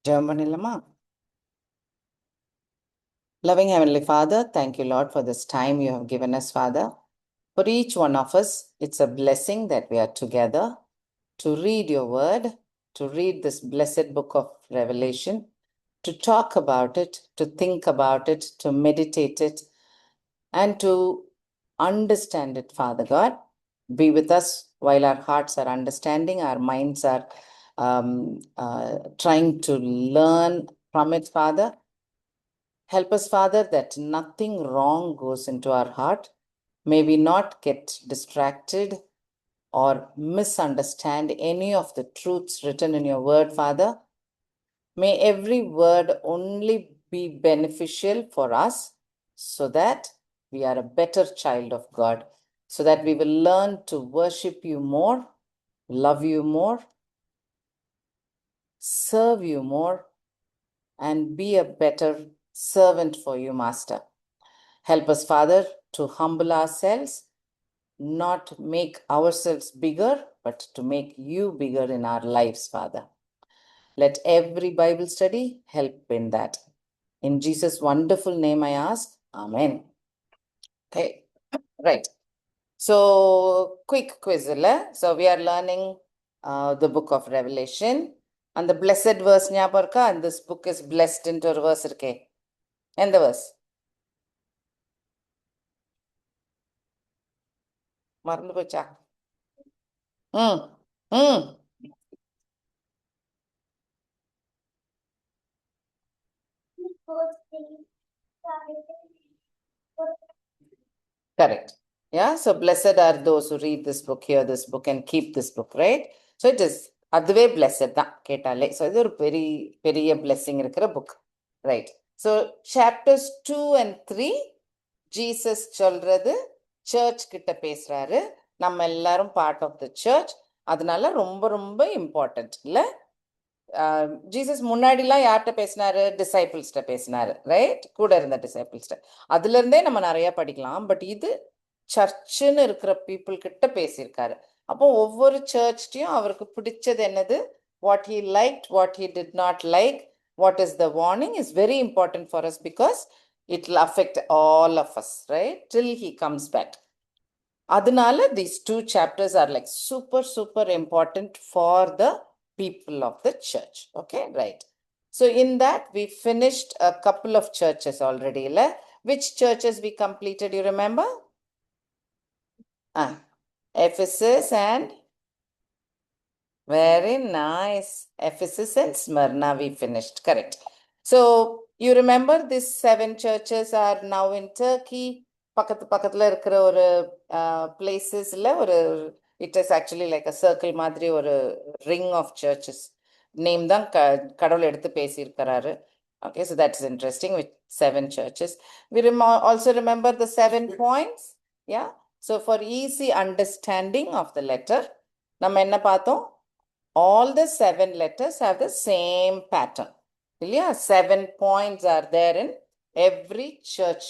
Germanilama. Loving Heavenly Father, thank you, Lord, for this time you have given us, Father. For each one of us, it's a blessing that we are together to read your word, to read this blessed book of Revelation, to talk about it, to think about it, to meditate it, and to understand it, Father God. Be with us while our hearts are understanding, our minds are trying to learn from it, Father. Help us, Father, that nothing wrong goes into our heart. May we not get distracted or misunderstand any of the truths written in your word, Father. May every word only be beneficial for us so that we are a better child of God, so that we will learn to worship you more, love you more, serve you more, and be a better servant for you, Master. Help us, Father, to humble ourselves, not make ourselves bigger, but to make you bigger in our lives, Father. Let every Bible study help in that. In Jesus' wonderful name I ask, Amen. Okay, right. So, quick quiz. So, we are learning the book of Revelation. And the blessed verse, and this book is blessed into a verse. And the verse. மறந்து போச்சா ம் ம் Correct. Yeah, so blessed are those who read this book, hear this book, and keep this book, right? So it is அதுவே blessed தான் கேட்டாலே. So இது ஒரு பெரிய blessing இருக்கிற book. Right. So chapters 2 and 3, Jesus சொல்றது church கிட்ட பேசுறாரு. நம்ம எல்லாரும் part of the church. அதனால ரொம்ப ரொம்ப important இல்ல? ஜீசஸ் முன்னாடிலாம் யார்கிட்ட பேசினாரு? டிசைபிள்ஸ்கிட்ட பேசினாரு, ரைட்? கூட இருந்த டிசைபிள்ஸ்கிட்ட. அதுல இருந்தே நம்ம நிறைய படிக்கலாம். பட் இது சர்ச்சுன்னு இருக்கிற பீப்புள் கிட்ட பேசியிருக்காரு. அப்போ ஒவ்வொரு சர்ச்டையும் அவருக்கு பிடிச்சது என்னது, what he like, what he did not like, what is the warning is very important for us because it will affect all of us, right? Till he comes back. அதனால these two chapters are like super important for the people of the church. Okay, right. So in that we finished a couple of churches already. Which churches we completed, you remember? Ephesus and very nice. Ephesus and Smyrna we finished, correct. So you remember these 7 churches are now in Turkey. பக்கத்துல இருக்கிற ஒரு பிளேசஸ்ல ஒரு it is actually like a circle மாதிரி ஒரு ring of churches name தான் கடவுள் எடுத்து பேசியிருக்கிறாரு. Okay, so that's interesting with 7 churches. We also remember the 7 points. Yeah, so for easy understanding of the letter, நம்ம என்ன பார்த்தோம்? All the 7 letters have the same pattern. Yeah, 7 points are there in every church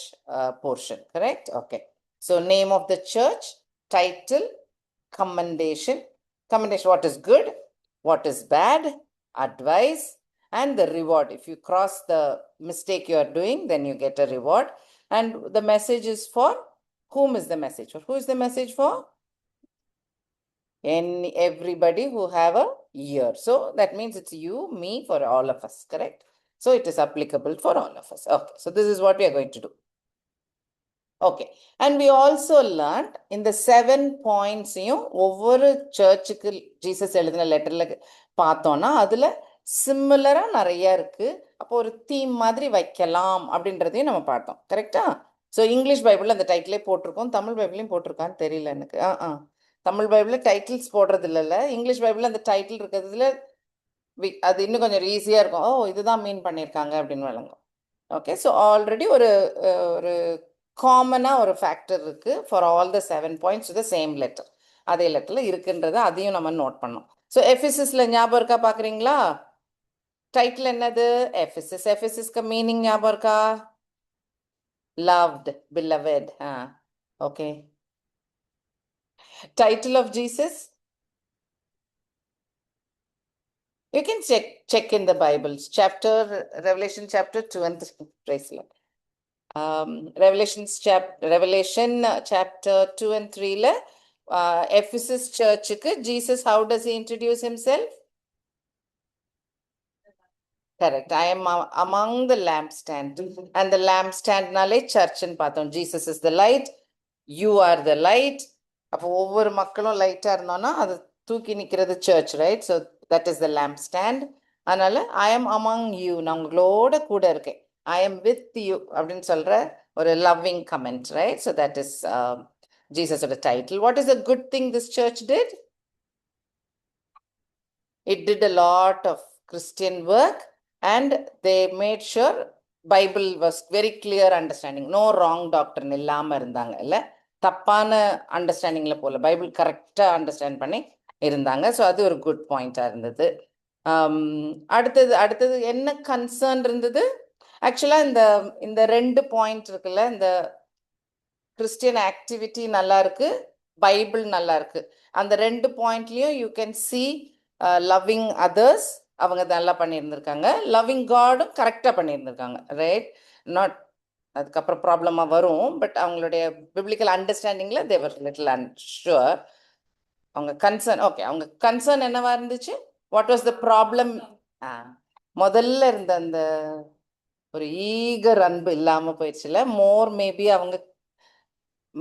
portion, correct? Okay. So name of the church, title, commendation. Commendation, what is good, what is bad, advice, and the reward. If you cross the mistake you are doing, then you get a reward. And the message is for whom is the message? Or who is the message for? Everybody who have a ear. So that means it's you, me, for all of us, correct? So it is applicable for all of us. Okay, so this is what we are going to do. Okay, and we also learned in the 7 points, ஒவ்வொரு சர்ச்சுக்கு Jesus எழுதின லெட்டர்ல பார்த்தோம்னா அதுல சிமிலரா நிறைய இருக்கு. அப்போ ஒரு தீம் மாதிரி வைக்கலாம் அப்படின்றதையும் நம்ம பார்த்தோம், கரெக்டா? ஸோ இங்கிலீஷ் பைபிள்ல அந்த டைட்டிலே போட்டிருக்கோம், தமிழ் பைபிளையும் போட்டிருக்கான்னு தெரியல எனக்கு. தமிழ் பைபிள்ல டைட்டில்ஸ் போடுறது இல்லைல்ல, இங்கிலீஷ் பைபிள்ல அந்த டைட்டில் இருக்கிறதுல அது இன்னும் கொஞ்சம் ஈஸியா இருக்கும். ஓ, இதுதான் மீன் பண்ணியிருக்காங்க அப்படின்னு விளங்கும். ஓகே, ஸோ ஆல்ரெடி ஒரு காமனா ஒரு ஃபேக்டர் இருக்கு for all the 7 points the same letter. அதே லெட்டர்ல இருக்குன்றதை அதையும் நம்ம நோட் பண்ணோம். ஸோ எஃபிசிஸ்ல ஞாபகம் இருக்கா பாக்குறீங்களா? டைட்டில் என்னது? எஃபிசிஸ். எஃபிசிஸ்க்கு மீனிங் ஞாபகம் இருக்கா? loved, beloved. Okay. Title of Jesus? You can check in the Bibles, Revelation chapter 2 and 3. Praise Lord. Revelation chapter 2 and 3 la Ephesus church ku Jesus, how does he introduce himself? Correct. I am among the lampstand. And the lampstand nale church nu paathom. Jesus is the light. You are the light. அப்போ ஒவ்வொரு மக்களும் லைட்டா இருந்தோம்னா அது தூக்கி நிக்கிறது church, right? So that is the lamp stand. அதனால I M among you, நான் உங்களோட கூட இருக்கேன். ஐ எம் வித் யூ அப்படின்னு சொல்ற ஒரு loving comment, right? So that is ஜீசஸோட title. What is the good thing this church did? It did a lot of Christian work and they made sure Bible was very clear understanding. No wrong doctrine இல்லாம இருந்தாங்க, இல்ல தப்பான அண்டர்ஸ்டாண்டிங்ல போல Bible கரெக்டா understand பண்ணி இருந்தாங்க. So அது ஒரு குட் பாயிண்டா இருந்தது. அடுத்தது என்ன கன்சர்ன் இருந்தது? ஆக்சுவலா இந்த 2 பாயிண்ட் இருக்குல்ல, இந்த கிறிஸ்டியன் ஆக்டிவிட்டி நல்லா இருக்கு, பைபிள் நல்லா இருக்கு. அந்த 2 பாயிண்ட்லயும் you can see loving others அவங்க நல்லா பண்ணியிருந்திருக்காங்க, லவ்விங் காடும் கரெக்டாக பண்ணியிருந்திருக்காங்க, ரைட்? நாட் அதுக்கப்புறம் ப்ராப்ளமாக வரும், பட் அவங்களுடைய பிப்ளிக்கல் அண்டர்ஸ்டாண்டிங்கில் தேவர் லிட்டில் அன்ஷுர். அவங்க கன்சர்ன், ஓகே, அவங்க கன்சர்ன் என்னவா இருந்துச்சு? What was the problem? முதல்ல இருந்த அந்த ஒரு ஈகர் அன்பு இல்லாமல் போயிடுச்சுல. மோர் மேபி அவங்க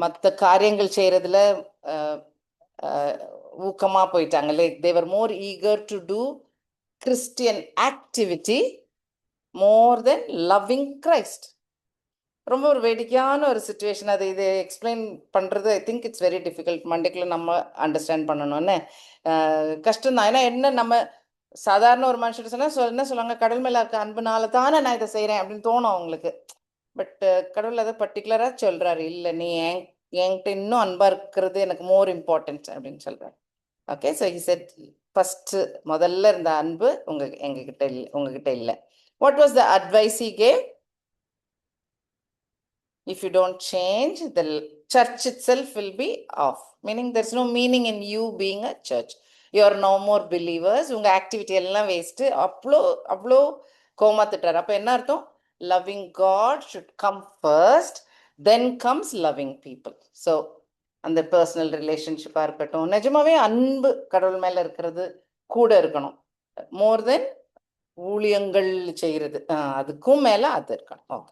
மற்ற காரியங்கள் செய்யறதுல ஊக்கமா போயிட்டாங்க. Like they're more eager to do Christian activity more then loving Christ. ரொம்ப ஒரு வேடிக்கையான ஒரு சுச்சுவேஷன். அது இது எக்ஸ்பிளைன் பண்ணுறது I think it's very difficult. மண்டேக்குள்ள நம்ம அண்டர்ஸ்டாண்ட் பண்ணணும்னு கஷ்டம் தான். ஏன்னா என்ன, நம்ம சாதாரண ஒரு மனுஷன் சொன்னால் என்ன சொல்லுவாங்க, கடல் மேலே இருக்க அன்புனால தானே நான் இதை செய்கிறேன் அப்படின்னு தோணும் அவங்களுக்கு. பட் கடவுள் அதை பர்டிகுலராக சொல்கிறாரு, இல்லை நீ என்கிட்ட இன்னும் அன்பாக இருக்கிறது எனக்கு மோர் இம்பார்ட்டன்ட் அப்படின்னு சொல்கிறாரு. Okay, so he said first முதல்ல இருந்த அன்பு உங்ககிட்ட இல்லை. What was the advice he gave? If you don't change, the church itself will be off. Meaning there's no meaning in you being a church. You are no more believers. உங்க activity எல்லாம் waste. அவ்வளோ coma திட்டார். அப்போ என்ன அர்த்தம்? Loving God should come first, then comes loving people. So அந்த personal ரிலேஷன்ஷிப்பாக இருக்கட்டும், நிஜமாவே அன்பு கடவுள் மேலே இருக்கிறது கூட இருக்கணும். மோர் தென் ஊழியங்கள் செய்கிறது, அதுக்கும் மேலே அது இருக்கணும். ஓகே,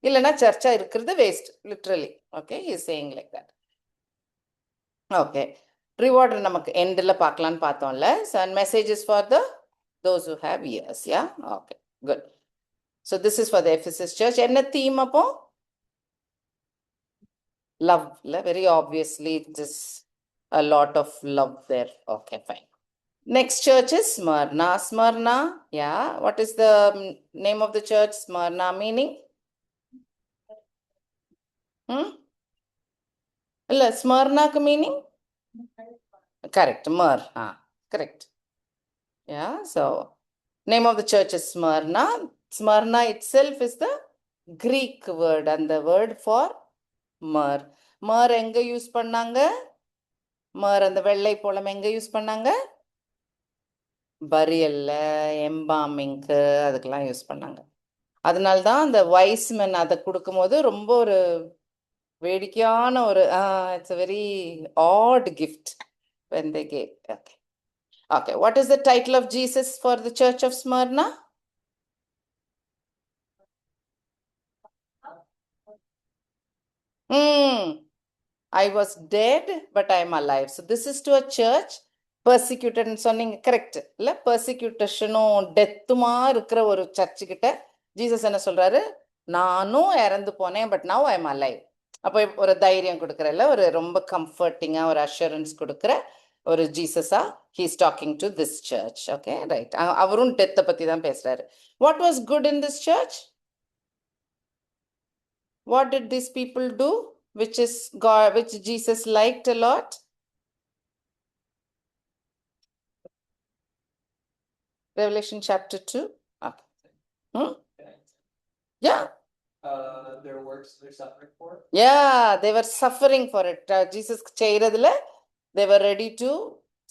இல்லைன்னா சர்ச்சா இருக்கிறது waste, literally. Okay, is saying like that. Okay, reward நமக்கு எண்டில் பார்க்கலான்னு பார்த்தோம்ல. And messages for those who have ears. Yeah, okay, good. So this is for the Ephesus church. என்ன தீம் அப்போ? Love. Very obviously this a lot of love there. Okay, fine. Next church is Smyrna. Smyrna, yeah, what is the name of the church? Smyrna meaning? இல்ல, ஸ்மர்னாக்கு meaning? Correct, Myr. Correct. Yeah, so name of the church is Smyrna. Smyrna itself is the Greek word and the word for myrrh. Myrrh எங்க use பண்ணாங்க? myrrh அந்த வெள்ளை போலம் எங்க use பண்ணாங்க? பரியல்ல, எம்பாமிங்க்கு, அதுக்கெல்லாம் use பண்ணாங்க. அதனால்தான் அந்த வைஸ்மென் அதை கொடுக்கும்போது ரொம்ப ஒரு வேடிக்கையான ஒரு it's a very odd gift when they gave. Okay. Okay, what is the title of Jesus for the church of Smyrna? I was dead, but I am alive. So this is to a church persecuted and சொன்னீங்க, correct இல்ல? பெர்சிக்யூட்டேஷனும் டெத்துமா இருக்கிற ஒரு church கிட்ட Jesus என்ன சொல்றாரு? நானும் இறந்து போனேன், but now I am alive. அப்போ ஒரு தைரியம் கொடுக்குறல, ஒரு ரொம்ப கம்ஃபர்டிங்கா ஒரு அஷூரன்ஸ் கொடுக்குற ஒரு ஜீசஸா he is talking to this church. Okay, right. அவரும் டெத்தை பத்தி தான் பேசுறாரு. What was good in this church? What did these people do which is God, which Jesus liked a lot? Revelation chapter 2. Okay. Yeah. Their works they're suffering for. Yeah, they were suffering for it. Jesus செய்யறதுல they were ready to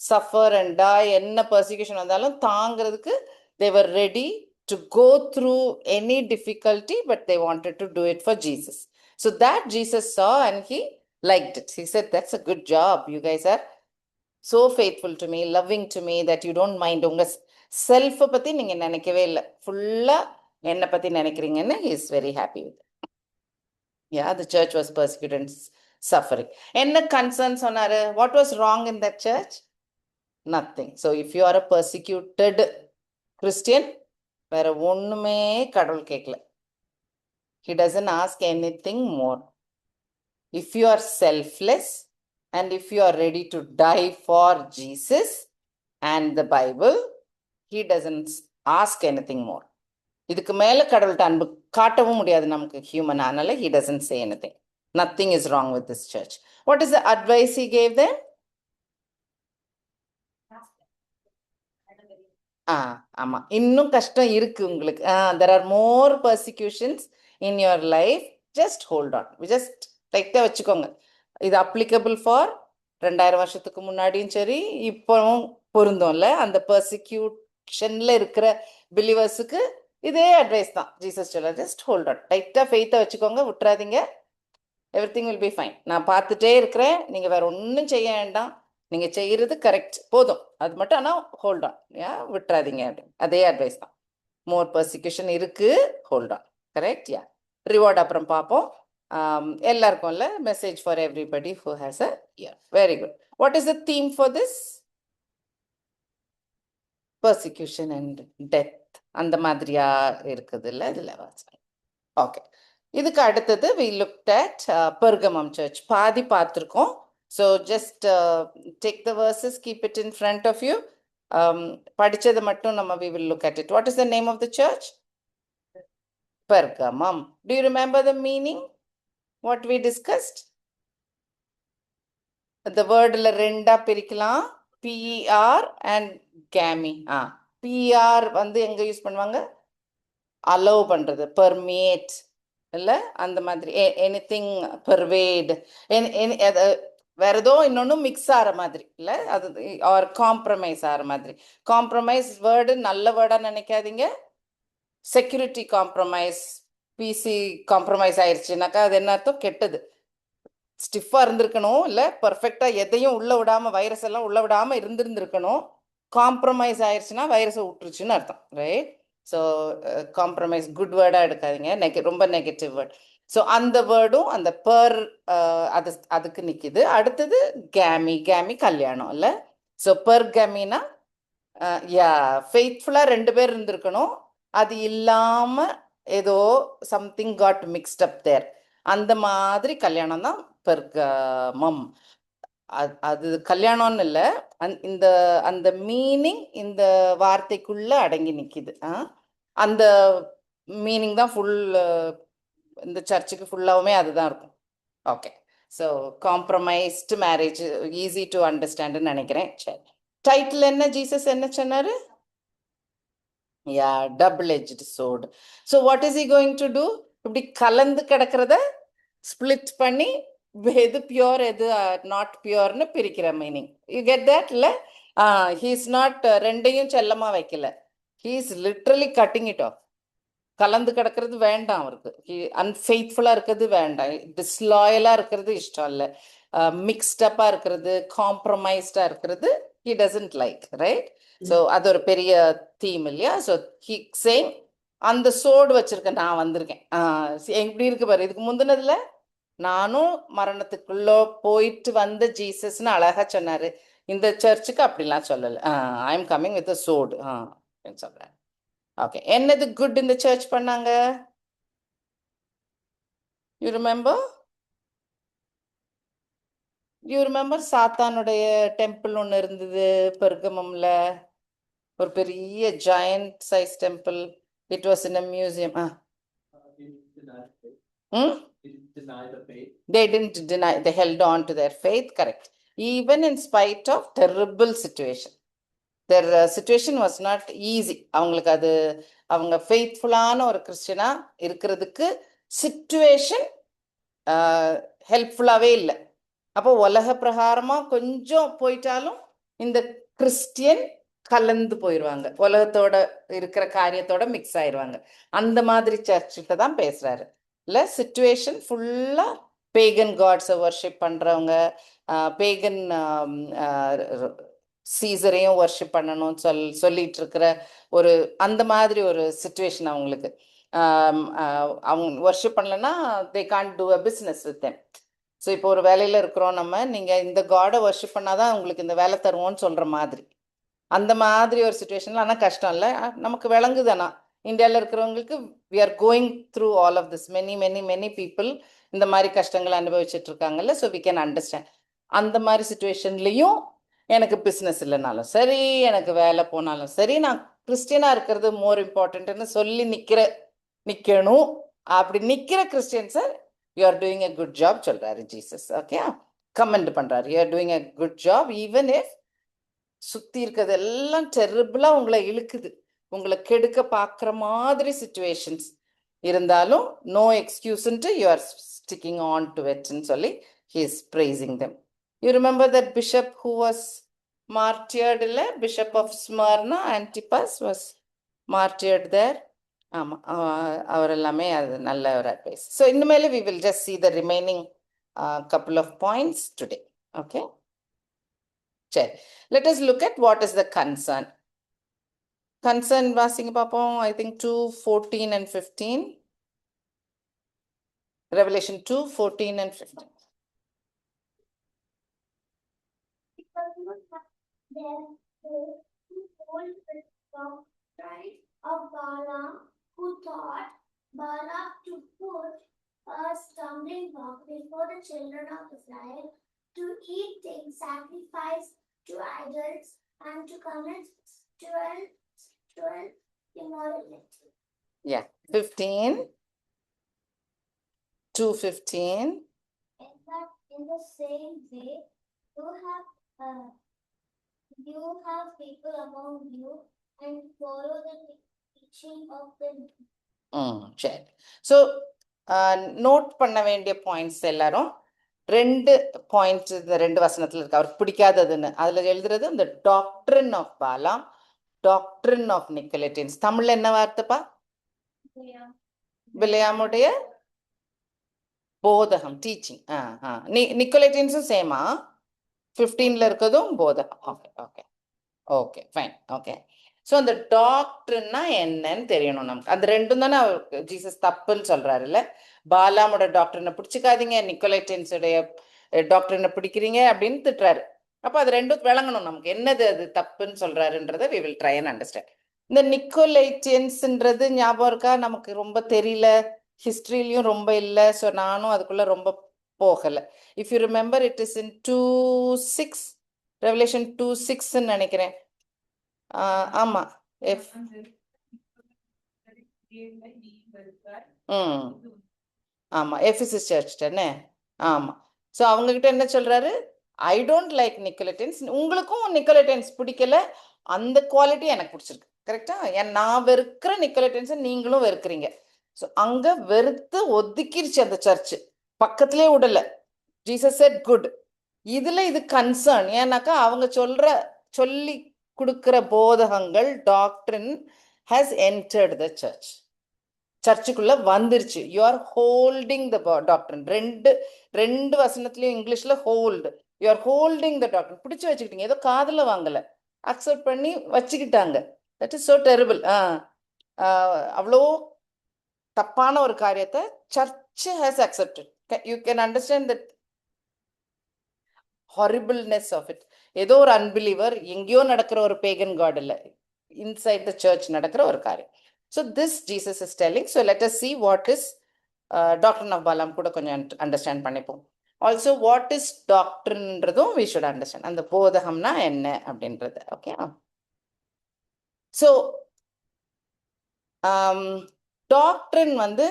suffer and die, என்ன persecution வந்தாலும் தாங்கிறதுக்கு they were ready to go through any difficulty, but they wanted to do it for Jesus. So that Jesus saw and he liked it. He said, that's a good job. You guys are so faithful to me, loving to me, that you don't mind. உங்க செல்ஃபை பற்றி நீங்கள் நினைக்கவே இல்லை, ஃபுல்லாக என்னை பற்றி நினைக்கிறீங்கன்னு he is very happy with it. Yeah, the church was persecuted and suffering. என்ன concern சொன்னாரு? What was wrong in that church? Nothing. So if you are a persecuted Christian, வேற ஒண்ணுமே கடவுள் கேட்கல. He doesn't ask anything more. If you are selfless and if you are ready to die for Jesus and the Bible, he doesn't ask anything more. இதுக்கு மேல கடவுள்கிட்ட அன்பு காட்டவும் முடியாது நமக்கு ஹியூமன். அதனால he doesn't say anything. Nothing is wrong with this church. What is the advice he gave them? ஆமா, இன்னும் கஷ்டம் இருக்கு உங்களுக்கு. there are more persecutions in your life. Just hold on. Just டைட்டா வச்சுக்கோங்க. இது applicable for 2000 வருஷத்துக்கு முன்னாடியும் சரி இப்பவும் பொருந்தும்ல. அந்த பெர்சிக்யூஷன்ல இருக்கிற பிலீவர்ஸுக்கு இதே அட்வைஸ் தான் ஜீசஸ் சொல்ல. ஜஸ்ட் ஹோல்ட் ஆன், டைட்டா ஃபெய்த்தை வச்சுக்கோங்க, விட்டுறாதீங்க. Everything will be fine. நான் பார்த்துட்டே இருக்கிறேன், நீங்க வேற ஒன்றும் செய்ய வேண்டாம், நீங்க செய்யறது கரெக்ட் போதும், அது மட்டும் ஆனால் ஹோல்ட் ஆன், ஏன் விட்டுறாதீங்க அப்படின்னு. அதே அட்வைஸ் தான். மோர் பர்சிக்யூஷன் இருக்கு, hold on. Correct. Yeah, reward அப்புறம் பார்ப்போம். எல்லாருக்கும் இல்லை, message for everybody who has a year. Very good. What is the theme for this? Persecution and death, அந்த மாதிரியா இருக்குது இல்லை இதில். ஓகே, இதுக்கு அடுத்தது we looked at Pergamum church. பாதி பார்த்துருக்கோம். So just take the verses, keep it in front of you. படிச்சது மட்டும் நம்ம we will look at it. What is the name of the church? Pergamum. Do you remember the meaning? What we discussed? The wordல ரெண்டா பிரிக்கலாம், PER and GAMI. PER வந்து எங்க use பண்ணுவாங்க? Allow பண்றது, permeate இல்லை, அந்த மாதிரி. எனிதிங் பெர்வேட், வேற ஏதோ இன்னொன்று மிக்ஸ் ஆகிற மாதிரி இல்லை, அது ஆர் காம்ப்ரமைஸ் ஆகிற மாதிரி. காம்ப்ரமைஸ் வேர்டு நல்ல வேர்டாக நினைக்காதீங்க. செக்யூரிட்டி காம்ப்ரமைஸ், பிசி காம்ப்ரமைஸ் ஆயிடுச்சுனாக்கா அது என்ன அர்த்தம்? கெட்டது. ஸ்டிஃபாக இருந்திருக்கணும், இல்லை பர்ஃபெக்டாக எதையும் உள்ள விடாமல், வைரஸ் எல்லாம் உள்ள விடாமல் இருந்திருக்கணும். காம்ப்ரமைஸ் ஆயிடுச்சுன்னா வைரஸை விட்டுருச்சுன்னு அர்த்தம். ரைட். ஸோ காம்ப்ரமைஸ் குட் வேர்டாக எடுக்காதீங்க, ரொம்ப நெகட்டிவ் வேர்ட். ஸோ அந்த வேர்டும் அந்த அதுக்கு நிற்கிது. அடுத்தது கேமி. கேமி கல்யாணம் இல்லை. ஸோ கேமினா யா, ஃபெய்த்ஃபுல்லாக 2 பேர் இருந்திருக்கணும், அது இல்லாமல் ஏதோ சம்திங் காட் மிக்ஸ்ட் அப் தேர், அந்த மாதிரி கல்யாணம் தான் பெர்கமம். அது கல்யாணம்னு இல்லை, இந்த அந்த மீனிங் இந்த வார்த்தைக்குள்ள அடங்கி நிற்கிது. அந்த மீனிங் தான் ஃபுல் இந்த சர்ச்சுக்கு ஃபுல்லாகவுமே அதுதான் இருக்கும். Okay, so compromised marriage easy to அண்டர்ஸ்டாண்டுன்னு நினைக்கிறேன். சரி, டைட்டில் என்ன? ஜீசஸ் என்ன சொன்னாரு? Yeah, double edged sword. So what is he going to do? இப்படி கலந்து கிடக்கிறத ஸ்பிளிட் பண்ணி எது பியோர் எது நாட் பியோர்னு பிரிக்கிற மீனிங். யூ கெட் தட் இல்லை? ஹீ இஸ் நாட் ரெண்டையும் செல்லமாக வைக்கல, he is literally cutting it of. கலந்து கிடக்கிறது வேண்டாம் அவருக்கு. அன்ஃபெய்த்ஃபுல்லாக இருக்கிறது வேண்டாம், டிஸ்லாயலாக இருக்கிறது இஷ்டம் இல்லை, மிக்ஸ்டப்பாக இருக்கிறது, காம்ப்ரமைஸ்டாக இருக்கிறது he doesn't like. Right. So அது ஒரு பெரிய தீம் இல்லையா? ஸோ ஹி சேயிங், அந்த சோடு வச்சிருக்கேன் நான் வந்திருக்கேன். எப்படி இருக்கு பாரு, இதுக்கு முந்தினதுல நானும் மரணத்துக்குள்ள போயிட்டு வந்த ஜீசஸ்ன்னு அழகா சொன்னாரு. இந்த சர்ச்சுக்கு அப்படிலாம் சொல்லலை. ஐ எம் கம்மிங் வித் சோடு சொல்றேன். ஓகே, என்னது குட் இந்த சர்ச் பண்ணாங்க? You remember? சாத்தானுடைய டெம்பிள் ஒன்று இருந்தது பெர்கமம்ல, ஒரு பெரிய giant size temple. It was in a museum. They didn't deny, they held on to their faith. Correct. Even in spite of terrible situation, their situation was not easy. அவங்களுக்கு அது, அவங்க ஃபெய்த்ஃபுல்லான ஒரு கிறிஸ்டியனா இருக்கிறதுக்கு சிச்சுவேஷன் ஹெல்ப்ஃபுல்லாகவே இல்லை. அப்போ உலக பிரகாரமாக கொஞ்சம் போயிட்டாலும் இந்த கிறிஸ்டியன் கலந்து போயிடுவாங்க, உலகத்தோட இருக்கிற காரியத்தோட மிக்ஸ் ஆயிடுவாங்க. அந்த மாதிரி சர்ச்சிட்ட தான் பேசுறாரு இல்லை. சிச்சுவேஷன் ஃபுல்லாக பேகன் காட்ஸை வர்ஷிப் பண்ணுறவங்க, பேகன் சீசரையும் வர்ஷிப் பண்ணணும்னு சொல்லிட்டு இருக்கிற ஒரு அந்த மாதிரி ஒரு சுச்சுவேஷன் அவங்களுக்கு. அவங்க வர்ஷிப் பண்ணலன்னா they can't two a business with them. So இப்போ ஒரு வேலையில் இருக்கிறோம் நம்ம, நீங்கள் இந்த காடை வர்ஷிப் பண்ணாதான் உங்களுக்கு இந்த வேலை தருவோம்னு சொல்கிற மாதிரி, அந்த மாதிரி ஒரு சுச்சுவேஷனில். ஆனால் கஷ்டம் இல்லை, நமக்கு விளங்குதானா இந்தியாவில் இருக்கிறவங்களுக்கு. We are going through all of this, many people இந்த மாதிரி கஷ்டங்களை அனுபவிச்சுட்டு இருக்காங்கல்ல. So we can understand. அந்த மாதிரி சுச்சுவேஷன்லேயும் எனக்கு பிஸ்னஸ் இல்லைனாலும் சரி, எனக்கு வேலை போனாலும் சரி, நான் கிறிஸ்டியனாக இருக்கிறது மோர் இம்பார்ட்டன்ட்னு சொல்லி நிற்கணும். அப்படி நிற்கிற கிறிஸ்டியன்ஸை you are doing a good job சொல்கிறாரு ஜீசஸ். ஓகே, கமெண்ட் பண்ணுறாரு, you are doing a good job even if சுற்றி இருக்கிறது எல்லாம் டெரிபிளாக உங்களை இழுக்குது, உங்களை கெடுக்க பார்க்குற மாதிரி சுச்சுவேஷன்ஸ் இருந்தாலும் நோ எக்ஸ்கியூஸ்ன்ட்டு you are sticking on to இட்ன்னு சொல்லி he is praising them. You remember that bishop who was martyred, இல்லை? Bishop of Smyrna, Antipas was martyred there. ஆமாம், அவர் எல்லாமே அது நல்ல ஒரு அட்வைஸ். ஸோ இனிமேல் we will just see the remaining couple of points today. Okay, சரி, let us look at what is the concern. Concern வாசிங்க பார்ப்போம். I think 2:14 and 15. Revelation 2:14 and 15. Of Balaam, who taught Balak to put a stumbling block before the children of Israel, to eat things sacrificed to idols, and to commit sexual immorality. Yeah, 15. 2:15. In the same way, you have people among you and follow the teaching of the. சரி, so note பண்ண வேண்டிய points எல்லாரும் 2 points இந்த 2 வசனத்தில் இருக்கு. அவருக்கு பிடிக்காததுன்னு அதில் எழுதுறது இந்த டாக்ட்ரின் ஆஃப் பாலாம், டாக்ட்ரின் ஆஃப் நிக்கோலேட்டியன்ஸ். தமிழ்ல என்ன வார்த்தைப்பா? பிலேயாமுடைய போதகம், டீச்சிங். நிக்கோலேட்டியன்ஸும் சேமா 15ல இருக்கிறதும் போதகம். Okay okay okay fine. Okay, so அந்த டாக்டர்னா என்னன்னு தெரியணும் நமக்கு. அந்த ரெண்டும் தானே ஜீசஸ் தப்புன்னு சொல்றாரு இல்லை? பாலாமோட டாக்டர்னை பிடிச்சிக்காதீங்க, நிக்கோலேட்டியன்ஸுடைய டாக்டர்னை பிடிக்கிறீங்க அப்படின்னு திட்டுறாரு. அப்போ அது ரெண்டும் விளங்கணும் நமக்கு, என்னது அது தப்புன்னு சொல்றாருன்றதை we will try and understand. இந்த நிக்கோலேட்டியன்ஸ்ன்றது ஞாபகம் இருக்கா? நமக்கு ரொம்ப தெரியல, ஹிஸ்ட்ரியிலையும் ரொம்ப இல்லை. ஸோ நானும் அதுக்குள்ள ரொம்ப போகலை. If you remember it is in 2:6, Revelation 2:6ன்னு நினைக்கிறேன். ஆமா, ஆமா எஃபெசஸ் சர்ச் தானே. ஆமா, ஸோ அவங்க கிட்ட என்ன சொல்றாரு? I don't like Nicolaitans. உங்களுக்கும் நிக்கோலேட்டியன்ஸ் பிடிக்கல, அந்த குவாலிட்டி எனக்கு பிடிச்சிருக்கு. கரெக்டா? நான் வெறுக்கிற நிக்கோலேட்டியன்ஸை நீங்களும் வெறுக்கிறீங்க. ஸோ அங்க வெறுத்து ஒதுக்கிருச்சு அந்த சர்ச், பக்கத்திலே விடல. Jesus said good. இதுல இது கன்சர்ன். ஏன்னாக்கா அவங்க சொல்லி கொடுக்கிற போதகங்கள், doctrine has entered the church, சர்ச்சுக்குள்ள வந்துருச்சு. You are holding the doctrine. ரெண்டு வசனத்துலயும் இங்கிலீஷ்ல hold. You are holding the doctrine. பிடிச்சி வச்சுக்கிட்டீங்க, ஏதோ காதுல வாங்கல, அக்செப்ட் பண்ணி வச்சுக்கிட்டாங்க. That is so terrible. அவ்வளோ தப்பான ஒரு காரியத்தை church has accepted. You can understand that ஹாரிபிள்னஸ் ஆஃப் இட். ஏதோ ஒரு அன்பிலீவர், எங்கேயோ நடக்கிற ஒரு பேகன் காட் இல்லை, இன்சைட் த சர்ச் நடக்கிற ஒரு காரியம். So this Jesus is telling. So let us see what is doctrine of Balaam கூட கொஞ்சம் அண்டர்ஸ்டாண்ட் பண்ணிப்போம். ஆல்சோ வாட் இஸ் டாக்ட்ரின்றதும் we should understand. அந்த போதகம்னா என்ன அப்படின்றது. ஓகே, ஸோ டாக்ட்ரின் வந்து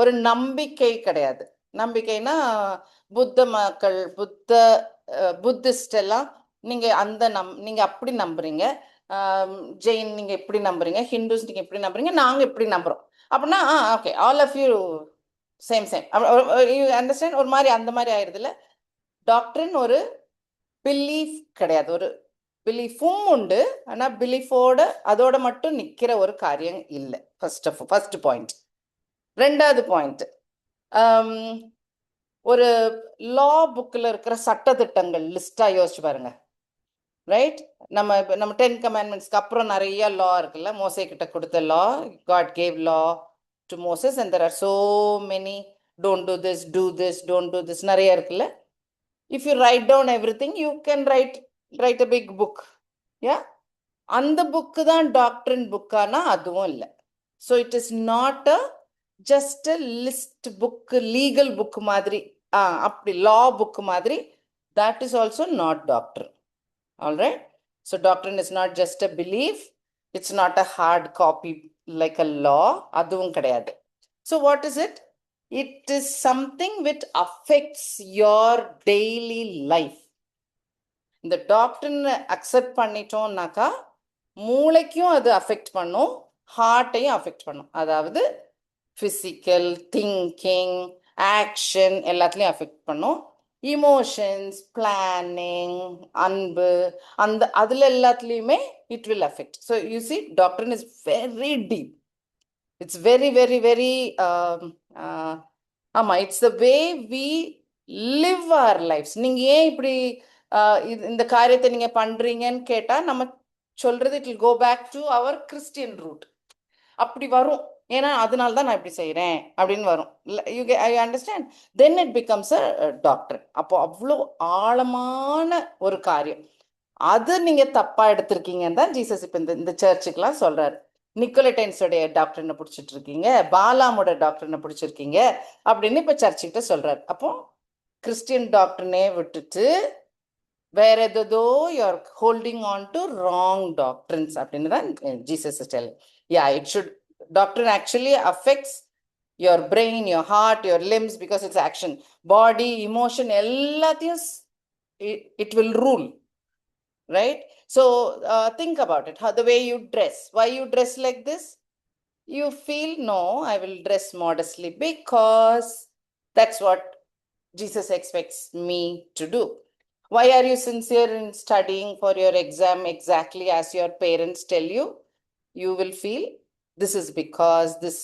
ஒரு நம்பிக்கை கிடையாது. நம்பிக்கைனா புத்த மக்கள், புத்திஸ்ட் எல்லாம் நீங்க அப்படி நம்புறீங்க, ஜெயின் நீங்க எப்படி நம்புறீங்க, ஹிந்துஸ் நீங்க எப்படி நம்புறீங்க, நாங்க எப்படி நம்புறோம் அப்படின்னா okay all of you same you understand. ஒரு மாதிரி அந்த மாதிரி ஆயிடுது இல்லை? டாக்ட்ரின் ஒரு பிலீஃப் கிடையாது. ஒரு பிலீஃபும் உண்டு, ஆனா பிலீஃபோட அதோட மட்டும் நிக்கிற ஒரு காரியம் இல்லை. First point. ரெண்டாவது பாயிண்ட், ஒரு லா புக்கில் இருக்கிற சட்டத்திட்டங்கள் லிஸ்டா யோசிச்சு பாருங்க. ரைட்? நம்ம 10 கமாண்ட்மெண்ட்ஸ்க்கு அப்புறம் நிறைய லா இருக்குல்ல. மோசே கிட்ட கொடுத்த law, God gave law to Moses and there are so many, don't do this, do this, don't do this, நிறைய இருக்குல்ல. If you write down everything you can write a big book. Yeah, அந்த book தான் doctrine புக்கானா அதுவும் இல்லை. So it is not a just a list book, legal book மாதிரி, அப்படி law book மாதிரி. That is also not doctrine. All right? So doctrine is not just a belief. It's not a hard copy like a law. அதுவும் கிடையாது. So what is it? It is something which affects your daily life. இந்த டாக்டரின் accept பண்ணிட்டோம்னாக்கா மூளைக்கும் அது affect பண்ணும், ஹார்ட்டையும் affect பண்ணும். அதாவது physical, thinking, action எல்லாத்துலேயும் affect பண்ணும். இமோஷன்ஸ், பிளானிங், அன்பு, அதில் எல்லாத்துலேயுமே it will affect. So you see, doctrine is very deep. It's very very very ஆமாம், it's the way we live our lives. நீங்கள் ஏன் இப்படி இந்த காரியத்தை நீங்கள் பண்ணுறீங்கன்னு கேட்டால் நம்ம சொல்கிறது it will go back to our Christian root. அப்படி வரும். ஏன்னா அதனால தான் நான் இப்படி செய்கிறேன் அப்படின்னு வரும். I understand. Then it becomes a doctor. அப்போ அவ்வளோ ஆழமான ஒரு காரியம். அது நீங்கள் தப்பாக எடுத்திருக்கீங்கன்னு தான் ஜீசஸ் இப்போ இந்த சர்ச்சுக்கெலாம் சொல்கிறாரு. நிக்கோலடைன்ஸோடைய டாக்டர்னை பிடிச்சிட்டு இருக்கீங்க, பாலாமோட டாக்டர்னை பிடிச்சிருக்கீங்க அப்படின்னு இப்போ சர்ச்சுக்கிட்ட சொல்கிறாரு. அப்போ கிறிஸ்டியன் டாக்டர்னே விட்டுட்டு வேற ஏதோ you are holding on to wrong doctrines அப்படின்னு தான் Jesus telling. Yeah, it should, doctrine actually affects your brain, your heart, your limbs, because it's action, body, emotion, எல்லாத்தையும் it will rule, right? So think about it, how the way you dress, why you dress like this, you feel, no, I will dress modestly because that's what Jesus expects me to do. Why are you sincere in studying for your exam exactly as your parents tell you? You will feel, this is because this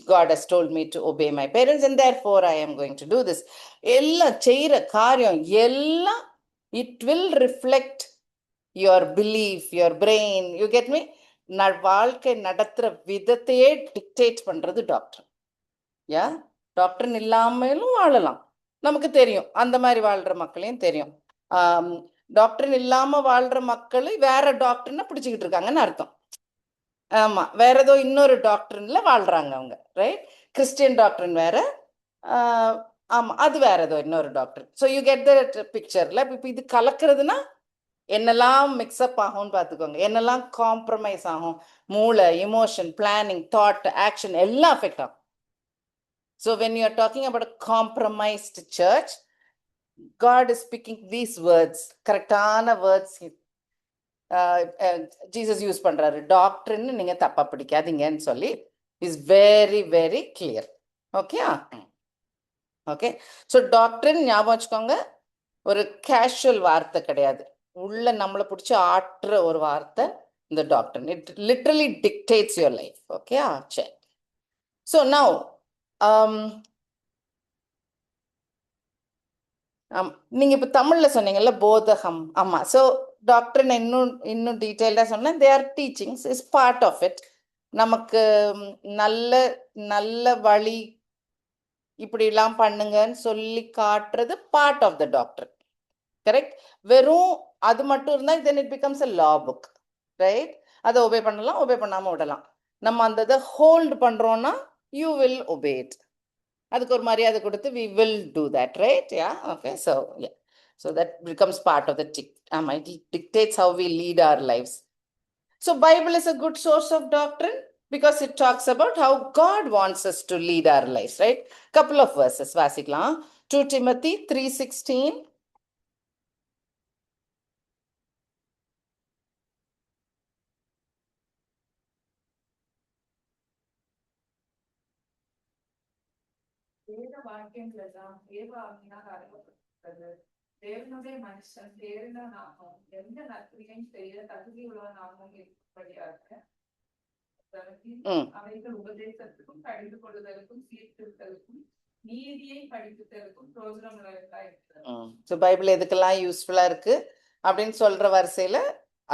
God has told me to obey my parents and therefore I am going to do this. எல்லாம் செய்கிற காரியம் எல்லாம் it will reflect your belief, your brain. You get me? வாழ்க்கை நடத்துகிற விதத்தையே dictate பண்ணுறது doctor. யா, டாக்டர்னு இல்லாமலும் வாழலாம், நமக்கு தெரியும். அந்த மாதிரி வாழ்கிற மக்களையும் தெரியும். டாக்டர்னு இல்லாமல் வாழ்கிற மக்கள் வேற டாக்டர்னா பிடிச்சிக்கிட்டு இருக்காங்கன்னு அர்த்தம். ஆமாம், வேற ஏதோ இன்னொரு டாக்டர்ல வாழ்கிறாங்க அவங்க. ரைட்? கிறிஸ்டியன் டாக்டர்னு வேற, ஆமாம், அது வேற ஏதோ இன்னொரு doctor. So you get the பிக்சரில். இப்போ இது கலக்கிறதுனா என்னெல்லாம் மிக்ஸ்அப் ஆகும்னு பார்த்துக்கோங்க, என்னெல்லாம் காம்ப்ரமைஸ் ஆகும். மூளை, இமோஷன், பிளானிங், தாட், ஆக்ஷன் எல்லாம் அஃபெக்ட் ஆகும். So when you are talking about a compromised church, God is speaking these words, கரெக்டான வேர்ட்ஸ் ஜீசஸ் யூஸ் பண்றாரு. டாக்டர்னு நீங்க தப்பா பிடிக்காதீங்கன்னு சொல்லி is very very clear. Okay? Okay. So doctrine ஞாபகம் வச்சுக்கோங்க, ஒரு கேஷுவல் வார்த்தை கிடையாது, உள்ள நம்மளை பிடிச்சி ஆட்டுற ஒரு வார்த்தை இந்த doctor. It literally dictates your life. Okay? சரி. ஸோ நவ் நீங்க இப்போ தமிழ்ல சொன்னீங்கல்ல போதகம். ஆமா. ஸோ டாக்டர் இன்னும் டீட்டெயில்டாக சொன்னேன். They are teachings is part of it. நமக்கு நல்ல நல்ல வழி இப்படிலாம் பண்ணுங்கன்னு சொல்லி காட்டுறது part of the doctrine. Correct? வெறும் அது மட்டும் இருந்தால் then it becomes a law book. Right? அதை ஒபே பண்ணலாம், ஒபே பண்ணாமல் விடலாம். நம்ம அந்த இதை ஹோல்டு பண்ணுறோன்னா யூ வில் ஒபே இட். அதுக்கு ஒரு மரியாதை கொடுத்து we will do that, right? Yeah, okay. So yeah, so that becomes part of the it dictates how we lead our lives. So Bible is a good source of doctrine because it talks about how God wants us to lead our lives, right? Couple of verses வாசிக்கலாம். 2 Timothy 3:16. வேத வாக்கியங்கள் எல்லாம் தேவ ஆவியினால் அருளப்பட்டது. தேவனுடைய மனுஷன் தேவனாகும் எந்த நற்கிரியும் செய்ய தகுதி உள்ளவனாகவும் இருக்கும்படியாக அவைகள் உபதேசத்துக்கும் கடிந்து கொள்ளுதலுக்கும் சீர்திருத்தலுக்கும் நீதியை படிப்புதலுக்கும் பிரோஜனம் உள்ளதா இருக்கிறது. ஸோ பைபிள் எதுக்கெல்லாம் யூஸ்ஃபுல்லா இருக்கு அப்படின்னு சொல்ற வரிசையில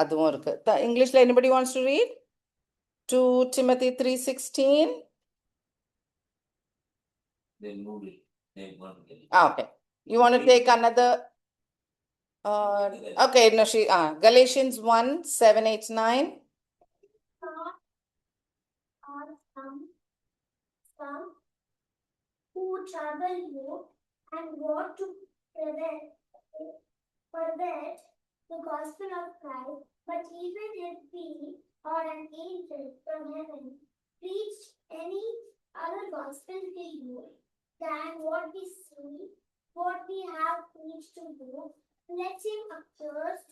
அதுவும் இருக்கு. இங்கிலீஷ்ல anybody wants to read 2 Timothy 3:16? Okay. You want to take another? Okay, no, Galatians 1:7-8-9. Are some who trouble you and want to pervert the gospel of Christ, but even if we or an angel from heaven preach any other gospel to you than what we have preached to you, let him accursed.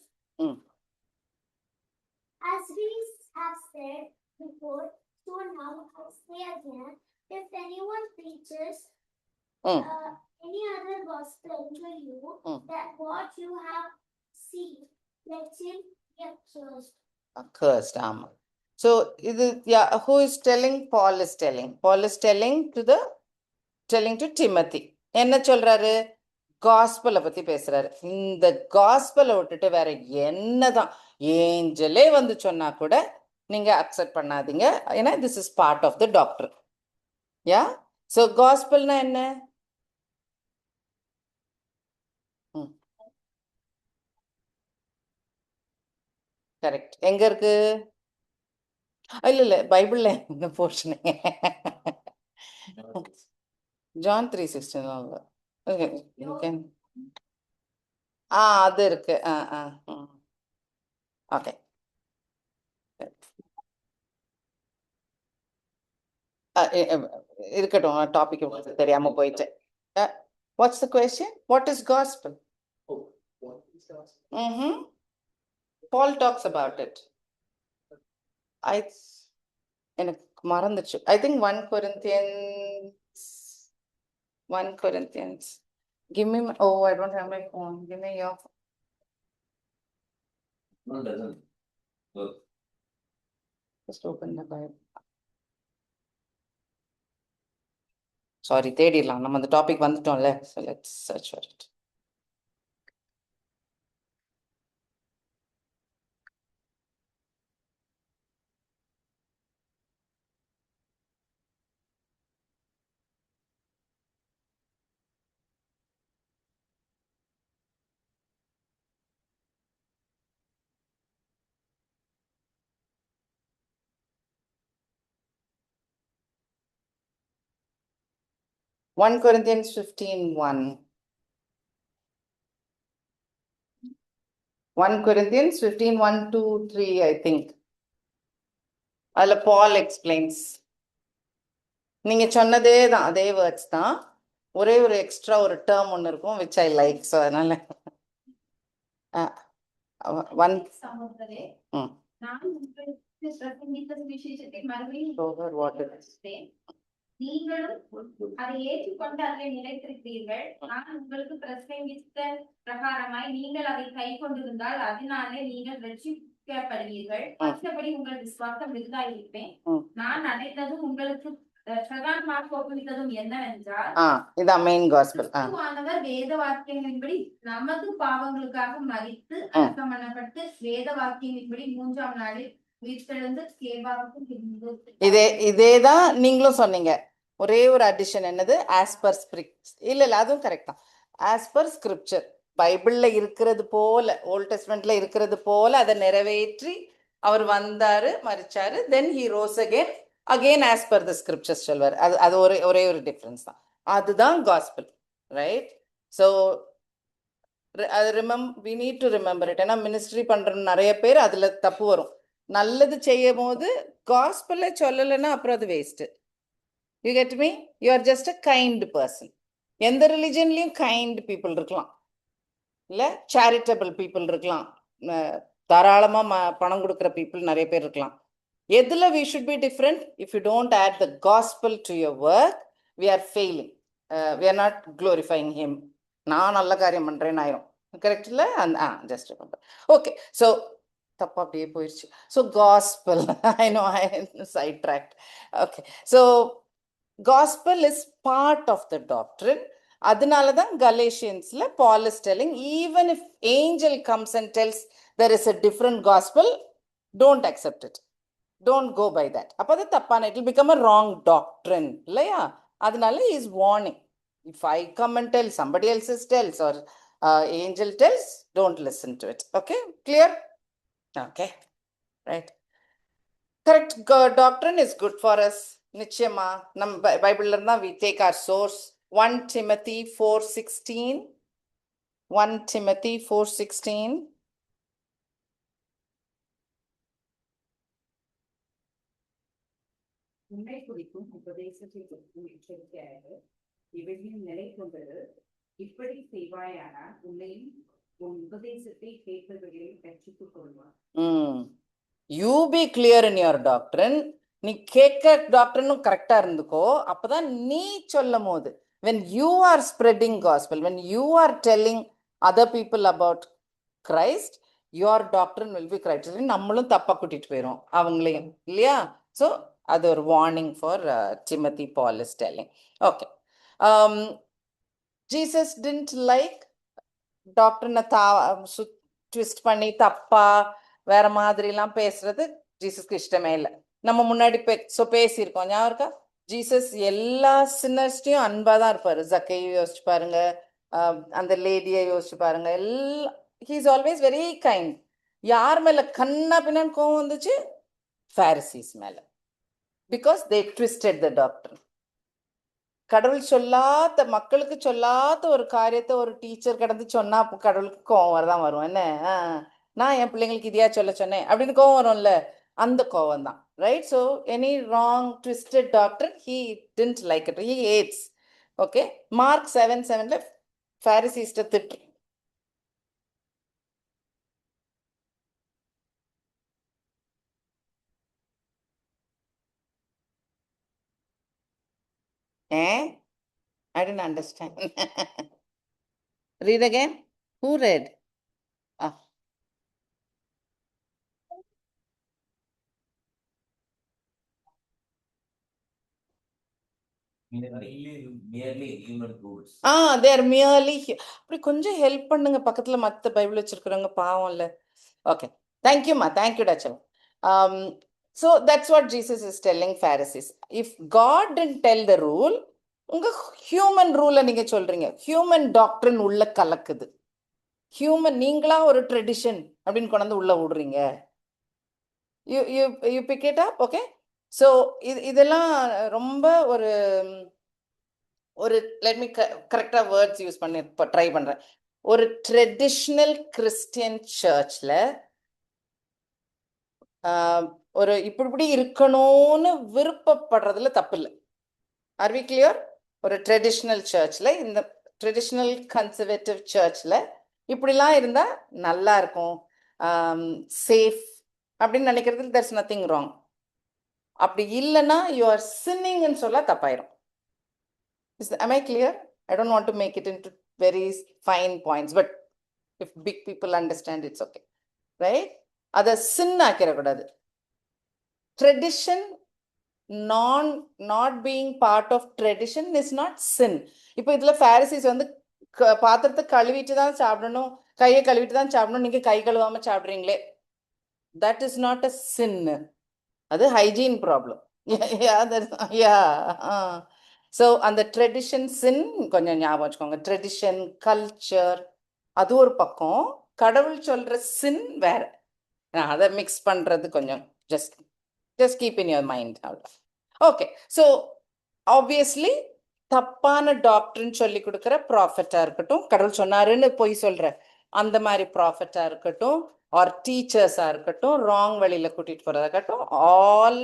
As we have said before, so now I say again, if anyone preaches any other gospel to you that what you have seen, let him be accursed. Accursed, so who is telling? Paul is telling to Timothy. என்ன சொல்றாரு? காஸ்பலை பத்தி பேசுறாரு. இந்த காஸ்பலை விட்டுட்டு வேற என்னதான் ஏஞ்சலே வந்து சொன்னா கூட நீங்க அக்செப்ட் பண்ணாதீங்க. ஏன்னா this is part of the doctrine. Yeah, so காஸ்பல்னா என்ன? கரெக்ட். எங்க இருக்கு? இல்ல பைபிள்ல எங்க போர்ஷனுங்க? ஜான் 3:16. அது இருக்கு. ஓகே, இருக்கட்டும். டாபிக் தெரியாம போயிட்டு. What's the question? What is gospel? Paul talks about it. எனக்கு மறந்துச்சு. I think 1 Corinthians. Give me I don't have my phone. Give me your phone. No, it doesn't. Look. Just open the Bible. Sorry, தேடிடலாம். நம்ம அந்த topic வந்துட்டோம்ல. So let's search for it. One Corinthians 15:1. 1 Corinthians 15:1-3, I think. அதுல Paul explains. நீங்க சொன்னதே தான், அதே words தான். ஒரே ஒரு எக்ஸ்ட்ரா ஒரு டேர்ம் ஒன்று இருக்கும், which I like. ஸோ அதனால சகோதரரே, நான் உங்களுக்கு பிரசங்கித்த சுவிசேஷத்தை மறுபடியும் நீங்களும் அதை ஏற்றுக்கொண்டு அதில் நிலைத்திருக்கிறீர்கள். நான் உங்களுக்கு பிரசங்கித்த பிரகாரமாய் நீங்கள் அதை கை கொண்டிருந்தால் அதனாலே நீங்கள் ரட்சிக்கப்படுவீர்கள். மற்றபடி உங்கள் விசுவாசம் விருதாயிருப்பேன். நான் அடைந்ததும் உங்களுக்கு பிரதானமாக ஒப்புவித்ததும் என்னவென்றால், வேத வாக்கியங்களின்படி நமது பாவங்களுக்காக மரித்து அடக்கம் பண்ணப்பட்டு வேத வாக்கியங்களின்படி 3ஆம் நாளில் உயிர்த்தெழுந்து இதேதான் நீங்களும் சொன்னீங்க. ஒரே ஒரு அடிஷன் என்னது? ஆஸ் பர் இல்ல அதுவும் கரெக்ட் தான். ஆஸ் பர் ஸ்கிரிப்சர், பைபிள்ல இருக்கிறது போல, ஓல்ட் டெஸ்ட்மெண்ட்ல இருக்கிறது போல அதை நிறைவேற்றி அவர் வந்தாரு, மரிச்சாரு, then he rose again as per the scriptures சொல்வார். அது ஒரே ஒரு டிஃபரன்ஸ் தான். அதுதான் gospel, right? So we need to remember it. ஏன்னா மினிஸ்ட்ரி பண்ற நிறைய பேர் அதுல தப்பு வரும். நல்லது செய்யும் போது காஸ்பல்ல சொல்லலைன்னா அப்புறம் அது waste. You get me? You are just a kind person. எந்த ரிலிஜன்லயும் கைண்ட் பீப்புள் இருக்கலாம், இல்ல சேரிட்டபிள் பீப்புள் இருக்கலாம், தாராளமா பணம் கொடுக்குற பீப்புள் நிறைய பேர் இருக்கலாம். எதுல we should be different? If you don't add the gospel to your work, we are failing. We are not glorifying him. நான் நல்ல காரியம் பண்றேன்னு ஆயிரும். Correct? Just remember. Okay, so தப்பா அப்படியே போயிடுச்சு. So gospel, I know I sidetracked. Okay, so gospel is part of the doctrine. அதனால தான் Galatiansல Paul is telling, even if angel comes and tells there is a different gospel, don't accept it. Don't go by that. அப்போ அது தப்பான, it will become a wrong doctrine இல்லையா? அதனால he is warning. If I come and tell, somebody else tells, or angel tells, don't listen to it. Okay, clear? Okay, right. Correct doctrine is good for us. நிச்சயமா நம்ம பைபிள்ல இருந்தா we take our source. 1 Timothy 4:16. 1 Timothy 4:16. உன்னை குறிக்கும் உபதேசத்தை குறிக்கும் எச்சரிக்கையாக இவைகளில் நிலை கொண்டது. இப்படி செய்வாயானால் உன்னையும் உன் உபதேசத்தை கேட்பவர்களையும் ரட்சித்துக் கொள்வார். You be clear in your doctrine. நீ கேட்க டாக்டரினும் கரெக்டா இருந்துக்கோ. அப்பதான் நீ சொல்லும் போது, when you are spreading gospel, when you are telling other people about Christ, your doctrine will be correct. நம்மளும் தப்பா கூட்டிட்டு போயிரும் அவங்களையும் இல்லையா? So அது ஒரு warning for Timothy Paul is telling. Okay. Jesus didn't like doctrine twist பண்ணி தப்பா வேற மாதிரிலாம் பேசுறது ஜீசஸ்க்கு இஷ்டமே இல்லை. நம்ம முன்னாடி பேசியிருக்கோம், ஞாபகம் இருக்கா? ஜீசஸ் எல்லா சின்னர்ஸ்டையும் அன்பா தான் இருப்பாரு. ஜக்கையை யோசிச்சு பாருங்க, அந்த லேடியை யோசிச்சு பாருங்க, ஹீஸ் ஆல்வேஸ் வெரி கைண்ட். யார் மேல கண்ணா பின்னான்னு கோவம் வந்துச்சு? Pharisees மேல. Because they twisted the doctrine. கடவுள் சொல்லாத, மக்களுக்கு சொல்லாத ஒரு காரியத்தை ஒரு டீச்சர் கடந்து சொன்னா அப்போ கடவுளுக்கு கோவம் வரதான் வரும். என்ன, நான் என் பிள்ளைங்களுக்கு இதையா சொல்ல சொன்னேன் அப்படின்னு கோவம் வரும்ல, அந்த கோவம் தான். Right? So any wrong twisted doctor he didn't like it, he hates. Okay, mark 7:7 Pharisees திட்டு. I didn't understand. Read again. Who read? merely human rules. They are merely. அப்படி கொஞ்சம் ஹெல்ப் பண்ணுங்க, பக்கத்துல மத்த பைபிள் வச்சிருக்கிறவங்க பாவம் இல்ல. Okay, thank you ma, thank you Dachal. So that's what Jesus is telling Pharisees. If God didn't tell the rule, உங்க human ரூலை நீங்க சொல்றீங்க. ஹியூமன் டாக்டரின் உள்ள கலக்குது. ஹியூமன், நீங்களா ஒரு ட்ரெடிஷன் அப்படின்னு கொண்டு உள்ள விடுறீங்க. You pick it up. Okay, so இதெல்லாம் ரொம்ப ஒரு let me கரெக்டா வேர்ட்ஸ் யூஸ் பண்ணி ட்ரை பண்றேன். ஒரு ட்ரெடிஷ்னல் கிறிஸ்டியன் சர்ச்ல ஒரு இப்படி இருக்கணும்னு விருப்பப்படுறதுல தப்பு இல்லை. Are we clear? ஒரு ட்ரெடிஷ்னல் சர்ச்ல, இந்த ட்ரெடிஷ்னல் கன்சர்வேட்டிவ் சர்ச்ல இப்படிலாம் இருந்தா நல்லா இருக்கும், சேஃப் அப்படின்னு நினைக்கிறதுல there's nothing wrong. அப்படி இல்லைன்னா you are sinning ன்னு சொல்ல தப்பாயிரும். Am I clear? I don't want to make it into very fine points, but if big people understand, it's okay, right? அதை சின் ஆக்கிடக்கூடாது. Tradition, not being part of tradition is not sin. இப்போ இதுல Pharisees வந்து பாத்திரத்தை கழுவிட்டு தான் சாப்பிடணும், கையை கழுவிட்டு தான் சாப்பிடணும், நீங்க கை கழுவாம சாப்பிடுறீங்களே, that is not a sin. அது hygiene problem. So அந்த ட்ரெடிஷன் சின் கொஞ்சம் ஞாபகம் வச்சுக்கோங்க. ட்ரெடிஷன், கல்ச்சர் அது ஒரு பக்கம், கடவுள் சொல்ற சின் வேற. அதை மிக்ஸ் பண்றது கொஞ்சம் just keep in your mind. Okay, so obviously தப்பான டாக்டர்னு சொல்லி கொடுக்குற ப்ராஃபட்டா இருக்கட்டும், கடவுள் சொன்னாருன்னு போய் சொல்ற அந்த மாதிரி ப்ராஃபட்டா இருக்கட்டும், ஆர் டீச்சர்ஸா இருக்கட்டும், ராங் வழியில கூட்டிட்டு போறதா இருக்கட்டும், ஆல்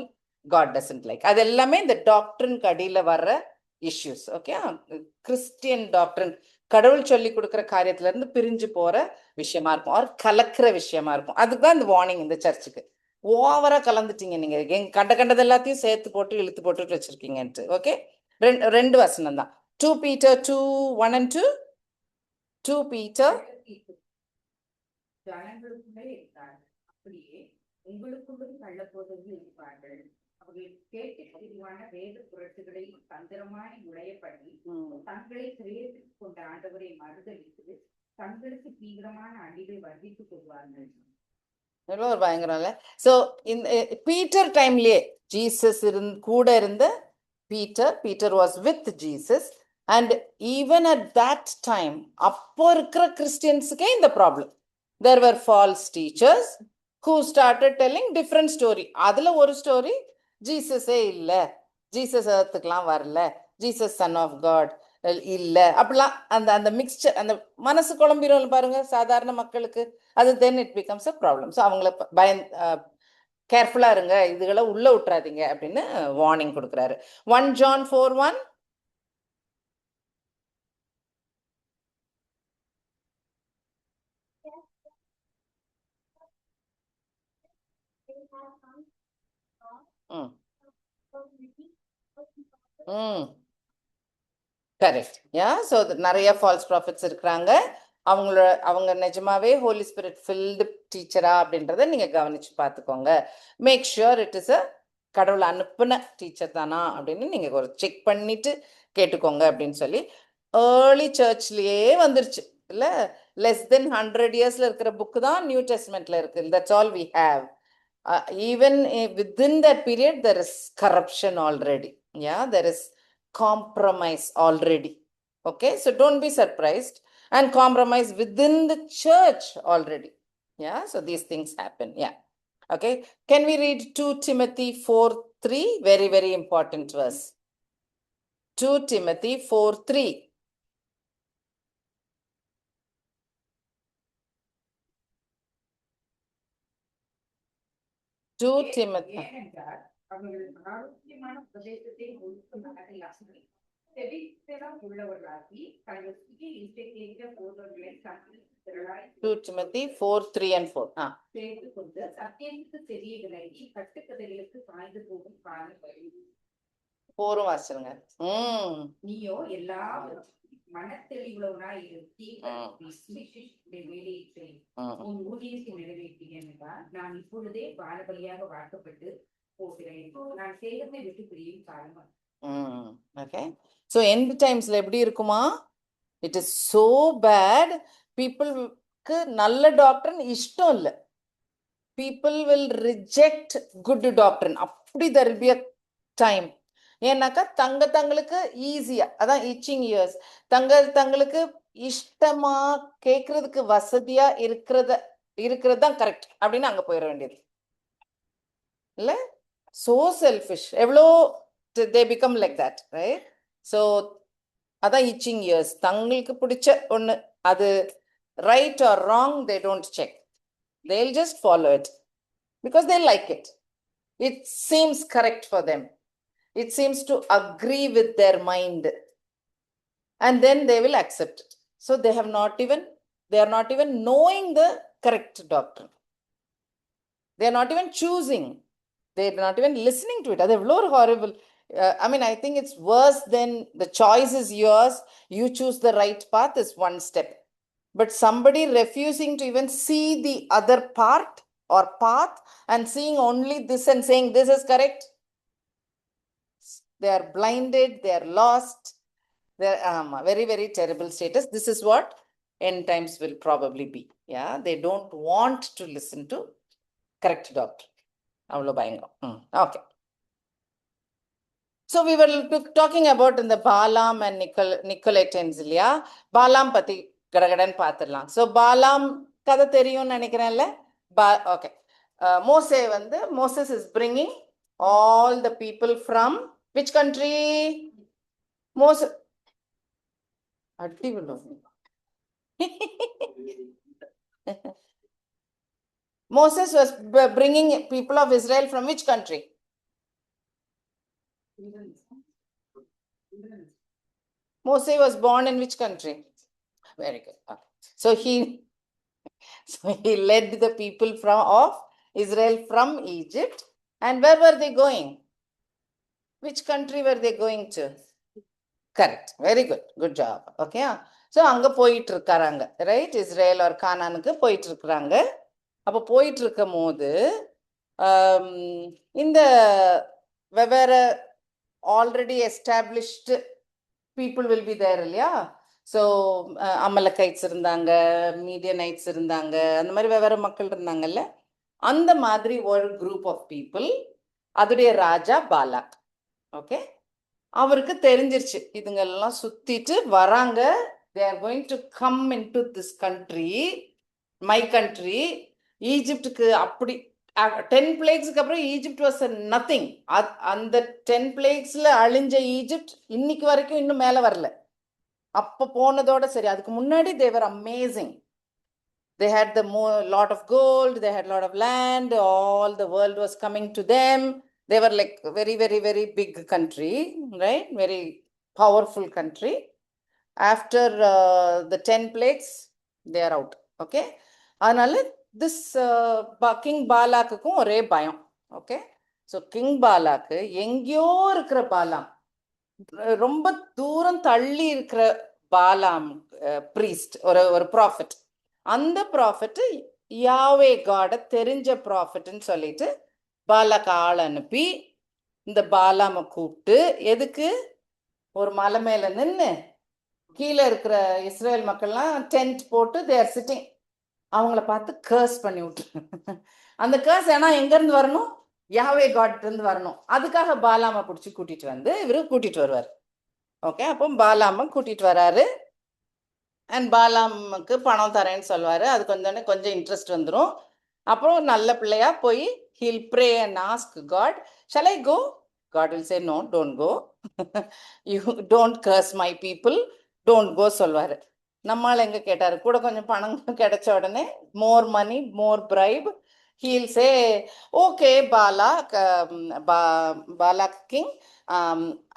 God doesn't like. அது எல்லாமே இந்த டாக்டரின் அடியில வர்ற இஷ்யூஸ். ஓகே, கிறிஸ்டியன் டாக்டரின் கடவுள் சொல்லி கொடுக்குற காரியத்துல இருந்து பிரிஞ்சு போற விஷயமா இருக்கும், ஆர் கலக்கிற விஷயமா இருக்கும். அதுதான் இந்த வார்னிங் இந்த சர்ச்சுக்கு. ஓவரா கலந்துட்டீங்க நீங்க, கண்டது எல்லாத்தையும் சேர்த்து போட்டு இழுத்து போட்டு வச்சிருக்கீங்கன்ட்டு. ஓகே, ரெண்டு வசனம் தான். 2 Peter 2:1 and 2. 2 Peter தீர்ப்பு ஜனங்களுக்குள்ளே இருக்கிறார்கள். அப்படியே உங்களுக்குள்ளும் கள்ளப்போதர்கள் இருப்பார்கள். அவர்கள் கேட்டு தெளிவான வேத புரட்டுகளை தந்திரமாய் நுழைய பண்ணி தங்களை கிரயத்துக்கு கொண்ட ஆண்டவரை மறுதளித்து தங்களுக்கு தீவிரமான அழிவை வர்ணித்துக் கொள்வார்கள். எவ்வளோ ஒரு பயங்கரம் இல்ல. ஸோ இந்த பீட்டர் டைம்லயே ஜீசஸ் கூட இருந்த Peter was with Jesus and even at that time அப்போ இருக்கிற கிறிஸ்டியன்ஸுக்கே இந்த problem. There were false teachers who started telling different story. அதுல ஒரு ஸ்டோரி ஜீசஸே இல்லை, ஜீசஸ் எர்த்துக்கெல்லாம் வரல, ஜீசஸ் சன் ஆஃப் காட் இல்ல, அப்படிலாம் அந்த அந்த மிக்சர் அந்த மனசு குழம்பிரும் பாருங்க சாதாரண மக்களுக்கு. அது தென் it becomes a problem. So அவங்கள கேர்ஃபுல்லா இருங்க, இதுகளை உள்ள விட்டுறாதீங்க அப்படின்னு வார்னிங் கொடுக்குறாரு. 1 John 4:1. கரெக்ட். யா, ஸோ நிறைய ஃபால்ஸ் ப்ராஃபிட்ஸ் இருக்கிறாங்க. அவங்க நிஜமாவே ஹோலி ஸ்பிரிட் ஃபில்டு டீச்சரா அப்படின்றத நீங்க கவனிச்சு பார்த்துக்கோங்க. Make sure it is a கடவுளை அனுப்புன டீச்சர் தானா அப்படின்னு நீங்க ஒரு செக் பண்ணிட்டு கேட்டுக்கோங்க அப்படின்னு சொல்லி ஏர்லி சர்ச்லயே வந்துருச்சு இல்ல. லெஸ் தென் 100 yearsல இருக்கிற புக்கு தான் நியூ டெஸ்ட்மெண்ட்ல இருக்கு. That's all we have. Even within that period there is corruption already. Yeah, there is compromise already. Okay, so don't be surprised. And compromise within the church already. Yeah, so these things happen. Yeah. Okay, can we read 2 Timothy 4:3? Very, very important verse. 2 Timothy 4:3. 2 Timothy. ஏனென்றால் அவர்கள் ஆரோக்கியமான உபதேசத்தை ஒழுக்க மனதிலாகி செவித்திறம் உள்ளவர்களாகி தங்கள் சுய இன்றைய போதவர்களை சந்திராய் 2 Timothy 4:3 and 4. சேர்த்து கொண்டு சத்தியத்துக்கு தெரிய விலகி கட்டுக்கதைகளுக்கு சாய்ந்து போகும் காலம் வரும். 4 வாசிருங்க. நீயோ எல்லாவற்றும் மனத்தெளிவுள்ளவனாய் இருந்து வேலையை செய். உன் ஊழியத்தை நிறைவேற்றேன் என்றால் நான் இப்பொழுதே பாலபலியாக வாக்கப்பட்டு போகிறேன். நான் சேகத்தை விட்டு பிரியும் காலம். Okay, so end timesல எப்படி இருக்குமா? It is so bad. Peopleக்கு நல்ல டாக்டரின் இஷ்டம் இல்லை. People will reject good doctrine. அப்படி there will be a time. ஏன்னாக்கா தங்களுக்கு ஈஸியா, அதான் இச்சிங் இயர்ஸ், தங்களுக்கு இஷ்டமா கேட்கறதுக்கு வசதியா இருக்கிறது தான் கரெக்ட் அப்படின்னு அங்க போயிட வேண்டியது இல்ல. So selfish. எவ்வளோ they become like that, right? So அதான் இச்சிங் இயர்ஸ். தங்களுக்கு பிடிச்ச ஒண்ணு, அது right or wrong they don't check. They'll just follow it because they like it. It seems correct for them. It seems to agree with their mind, and then they will accept it. So they are not even knowing the correct doctrine. They are not even choosing. They are not even listening to it. That's very horrible. I mean, I think it's worse than the choice is yours. You choose the right path is one step. But somebody refusing to even see the other part or path and seeing only this and saying this is correct, they are blinded, they are lost. They're very, very terrible status. This is what end times will probably be. Yeah, they don't want to listen to correct doctrine. Avlo bayangam. Okay. So we were talking about in the Balaam and Nicolaitans இல்லையா? Balaam பத்தி கடகடன் பார்த்துடலாம். So Balaam கதை தெரியும்னு நினைக்கிறேன்ல. Okay. Moses is bringing all the people from which country? Moses. Moses was bringing people of Israel from which country? Moses was born in which country? Very good. Okay. So he led the people of Israel from Egypt. And where were they going? Which country were they going to? Correct. Very good. Good job. Okay. So அங்கே போயிட்டு இருக்காங்க, right? Israel ஒரு கானானுக்கு போயிட்டு இருக்கிறாங்க. அப்போ போயிட்டு இருக்கும் போது இந்த வெவ்வேறு already established people will be there இல்லையா? ஸோ அமலக்கைட்ஸ் இருந்தாங்க, மீடியனைட்ஸ் இருந்தாங்க, அந்த மாதிரி வெவ்வேறு மக்கள் இருந்தாங்கல்ல. அந்த மாதிரி ஒரு குரூப் ஆஃப் பீப்புள், அதுடைய ராஜா பாலாக். ஓகே, அவருக்கு தெரிஞ்சிருச்சு இதுங்கெல்லாம் சுத்திட்டு வராங்க, they are going to come into this country, my country. ஈஜிப்டுக்கு அப்படி 10 பிளேக்ஸுக்கு அப்புறம் ஈஜிப்ட் வாஸ் நத்திங். அந்த 10 பிளேக்ஸ்ல அழிஞ்ச ஈஜிப்ட் இன்னைக்கு வரைக்கும் இன்னும் மேலே வரல. அப்போ போனதோட சரி, அதுக்கு முன்னாடி they were amazing. They had the lot of gold, they had lot of land, all the world was coming to them. They were like very, very, very big country, right? Very powerful country. After the 10 plagues, they are out. Okay? அதனால this King பாலாக்குக்கும் ஒரே பயம். Okay, so king பாலாக்கு எங்கேயோ இருக்கிற பாலாம், ரொம்ப தூரம் தள்ளி இருக்கிற பாலாம் priest, ஒரு ப்ராஃபிட். அந்த ப்ராஃபிட் யாவே காட தெரிஞ்ச ப்ராஃபிட்னு சொல்லிட்டு பாலாக்கு ஆள் அனுப்பி இந்த பாலாமை கூப்பிட்டு, எதுக்கு? ஒரு மலை மேல நின்று கீழே இருக்கிற இஸ்ரேல் மக்கள்லாம் டென்ட் போட்டு தேர் சிட்டிங், அவங்கள பார்த்து கர்ஸ் பண்ணி விட்டு, அந்த கர்ஸ் ஏன்னா எங்கேருந்து வரணும்? யாவே காட்லேருந்து வரணும். அதுக்காக பாலாமை பிடிச்சி கூட்டிட்டு வந்து இவரு கூட்டிட்டு வருவார். ஓகே, அப்போ பாலாமை கூட்டிட்டு வராரு. அண்ட் பாலாமுக்கு பணம் தரேன்னு சொல்லுவார். அது கொஞ்சம் இன்ட்ரெஸ்ட் வந்துடும். அப்புறம் நல்ல பிள்ளையா போய் he'll pray and ask God, shall I go? God will say, no, don't go. You don't curse my people, don't go சொல்வார். நம்மால் எங்கே கேட்டார்? கூட கொஞ்சம் பணம் கிடைச்ச உடனே more money, more bribe. He'll say, okay, Balak king,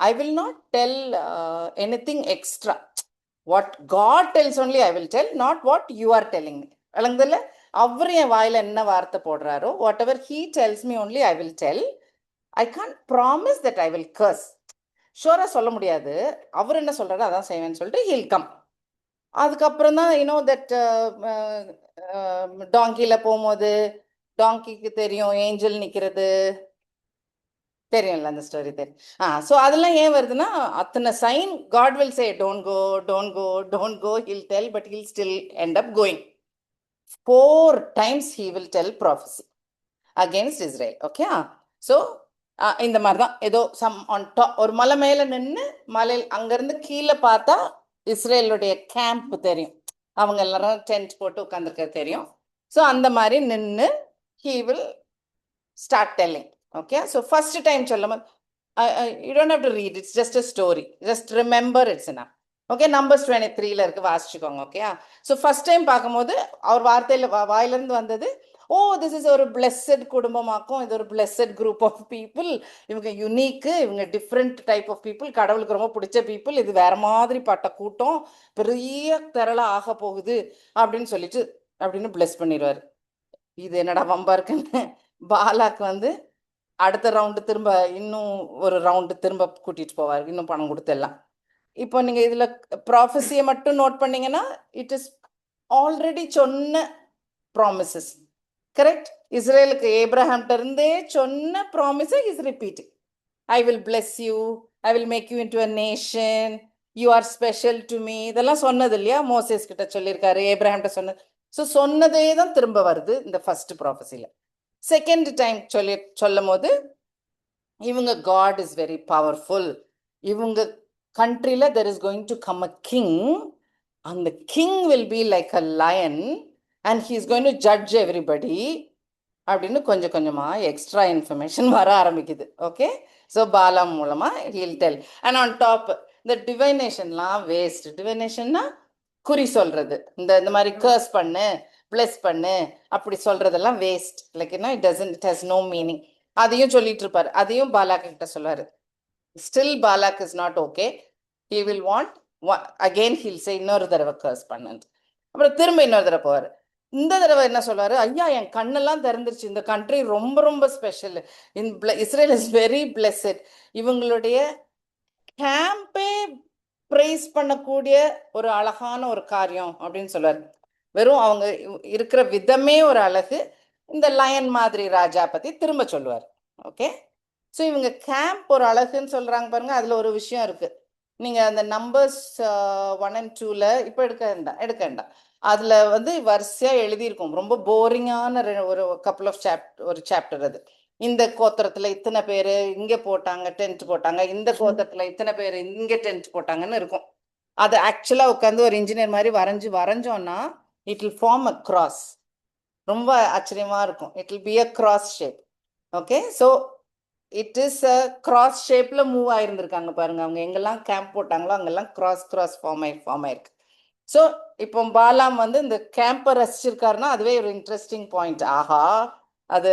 I will not tell anything extra. What God tells only I will tell, not what you are telling me. விளங்குதில்ல? அவர் என் வாயில் என்ன வார்த்தை போடுறாரோ, whatever he tells me only I will tell. I can't promise that I will curse. ஷோராக சொல்ல முடியாது. அவர் என்ன சொல்கிறாரோ அதான் செய்வேன்னு சொல்லிட்டு he'll come. அதுக்கப்புறம் தான் யூனோ தட் டாங்கியில் போகும்போது டாங்கிக்கு தெரியும் ஏஞ்சல் நிற்கிறது, தெரியும்ல அந்த ஸ்டோரி தெரியும். ஸோ அதெல்லாம் ஏன் வருதுன்னா, அத்தனை sign God will say don't go, don't go, don't go, he'll tell, but he'll still end up going. 4 times he will tell prophecy against Israel. Okay, so இந்த மாதிரி தான் ஏதோ சம் ஆன் டாப் ஒரு மலை மேலே நின்று, மலையில் அங்கேருந்து கீழே பார்த்தா இஸ்ரேலுடைய கேம்ப் தெரியும், அவங்க எல்லாரும் டென்ட் போட்டு உட்காந்துருக்க தெரியும். ஸோ அந்த மாதிரி நின்று he will start telling. Okay, so first time சொல்லும், you don't have to read, it's just a story, just remember it's enough. Okay, Numbers 23ல இருக்கு, வாசிச்சுக்கோங்க. ஓகே, ஸோ ஃபர்ஸ்ட் டைம் பார்க்கும்போது அவர் வார்த்தையில் வாயிலிருந்து வந்தது, ஓ திஸ் இஸ் ஒரு பிளெஸட் குடும்பமாக்கும், இது ஒரு blessed group of people, இவங்க யுனிக்கு, இவங்க டிஃப்ரெண்ட் டைப் ஆஃப் பீப்புள், கடவுளுக்கு ரொம்ப பிடிச்ச பீப்புள், இது வேற மாதிரி பட்ட கூட்டம், பெரிய திரளாக ஆக போகுது அப்படின்னு சொல்லிட்டு அப்படின்னு பிளெஸ் பண்ணிடுவார். இது என்னடா வம்பா இருக்குன்னு பாலாக்கு வந்து அடுத்த ரவுண்டு திரும்ப இன்னும் ஒரு ரவுண்டு திரும்ப கூட்டிட்டு போவார், இன்னும் பணம் கொடுத்து எல்லாம். இப்போ நீங்க இதுல ப்ராஃபஸியை மட்டும் நோட் பண்ணீங்கன்னா, இட் இஸ் ஆல்ரெடி சொன்ன ப்ராமிசஸ். கரெக்ட்? இஸ்ரேலுக்கு ஏப்ரஹாம்கிட்ட இருந்தே சொன்ன ப்ராமிஸை is repeating. I will bless you, I will make you into a nation, you are special to me, இதெல்லாம் சொன்னது இல்லையா? மோசேஸ் கிட்ட சொல்லியிருக்காரு, ஏப்ரஹாம்கிட்ட சொன்னது. ஸோ சொன்னதே தான் திரும்ப வருது இந்த ஃபர்ஸ்ட் ப்ராஃபஸியில். செகண்ட் டைம் சொல்லும் போது, இவங்க காட் இஸ் வெரி பவர்ஃபுல், இவங்க கண்ட்ரியில் there is going to come a king, அந்த king will be like a lion and he is going to judge everybody அப்படின்னு கொஞ்சம் கொஞ்சமாக எக்ஸ்ட்ரா இன்ஃபர்மேஷன் வர ஆரம்பிக்குது. ஓகே, ஸோ பாலாம் மூலமாக he'll tell. And on top இந்த டிவைனேஷன்லாம் வேஸ்ட். டிவைனேஷன்னா குறி சொல்றது, இந்த மாதிரி கர்ஸ் பண்ணு, பிளஸ் பண்ணு, அப்படி சொல்றதெல்லாம் waste. Like it has no meaning. அதையும் சொல்லிட்டு இருப்பாரு, அதையும் பாலாக் கிட்ட சொல்லுவாரு. Still Balak is not okay. He will want again he'll say இன்னொரு தடவை கர்ஸ் பண்ணு. அப்புறம் திரும்ப இன்னொரு தடவை போவார். இந்த தடவை என்ன சொல்வாரு, ஐயா என் கண்ணெல்லாம் திறந்துருச்சு, இந்த கண்ட்ரி ரொம்ப ரொம்ப special, Israel is very blessed, இவங்களுடைய கேம்பே பிரைஸ் பண்ணக்கூடிய ஒரு அழகான ஒரு காரியம் அப்படின்னு சொல்லுவார். வெறும் அவங்க இருக்கிற விதமே ஒரு அழகு. இந்த லயன் மாதிரி ராஜா பத்தி திரும்ப சொல்லுவார். ஓகே, ஸோ இவங்க கேம்ப் ஒரு அழகுன்னு சொல்றாங்க பாருங்க. அதுல ஒரு விஷயம் இருக்கு. நீங்க அந்த நம்பர்ஸ் 1 and 2ல இப்போ எடுக்க வேண்டாம். அதுல வந்து வரிசையா எழுதியிருக்கும். ரொம்ப போரிங்கான ஒரு கப்புள் ஆஃப் ஒரு சாப்டர் அது. இந்த கோத்திரத்துல இத்தனை பேரு இங்க போட்டாங்க, டென்ட் போட்டாங்க, இந்த கோத்திரத்துல இத்தனை பேர் இங்க டென்ட் போட்டாங்கன்னு இருக்கும். அது ஆக்சுவலா உட்காந்து ஒரு இன்ஜினியர் மாதிரி வரைஞ்சோம்னா it will form a cross. ரொம்ப ஆச்சரியமா இருக்கும். It will be a cross shape. Okay, so it is a cross ஷேப்ல மூவ் ஆயிருந்திருக்காங்க பாருங்க. அவங்க எங்கெல்லாம் கேம்ப் போட்டாங்களோ அங்கெல்லாம் கிராஸ் ஃபார்ம் ஆயிருக்கு. ஸோ இப்போ பாலாம் வந்து இந்த கேம்பை ரசிச்சிருக்காருன்னா அதுவே ஒரு இன்ட்ரெஸ்டிங் பாயிண்ட். ஆஹா, அது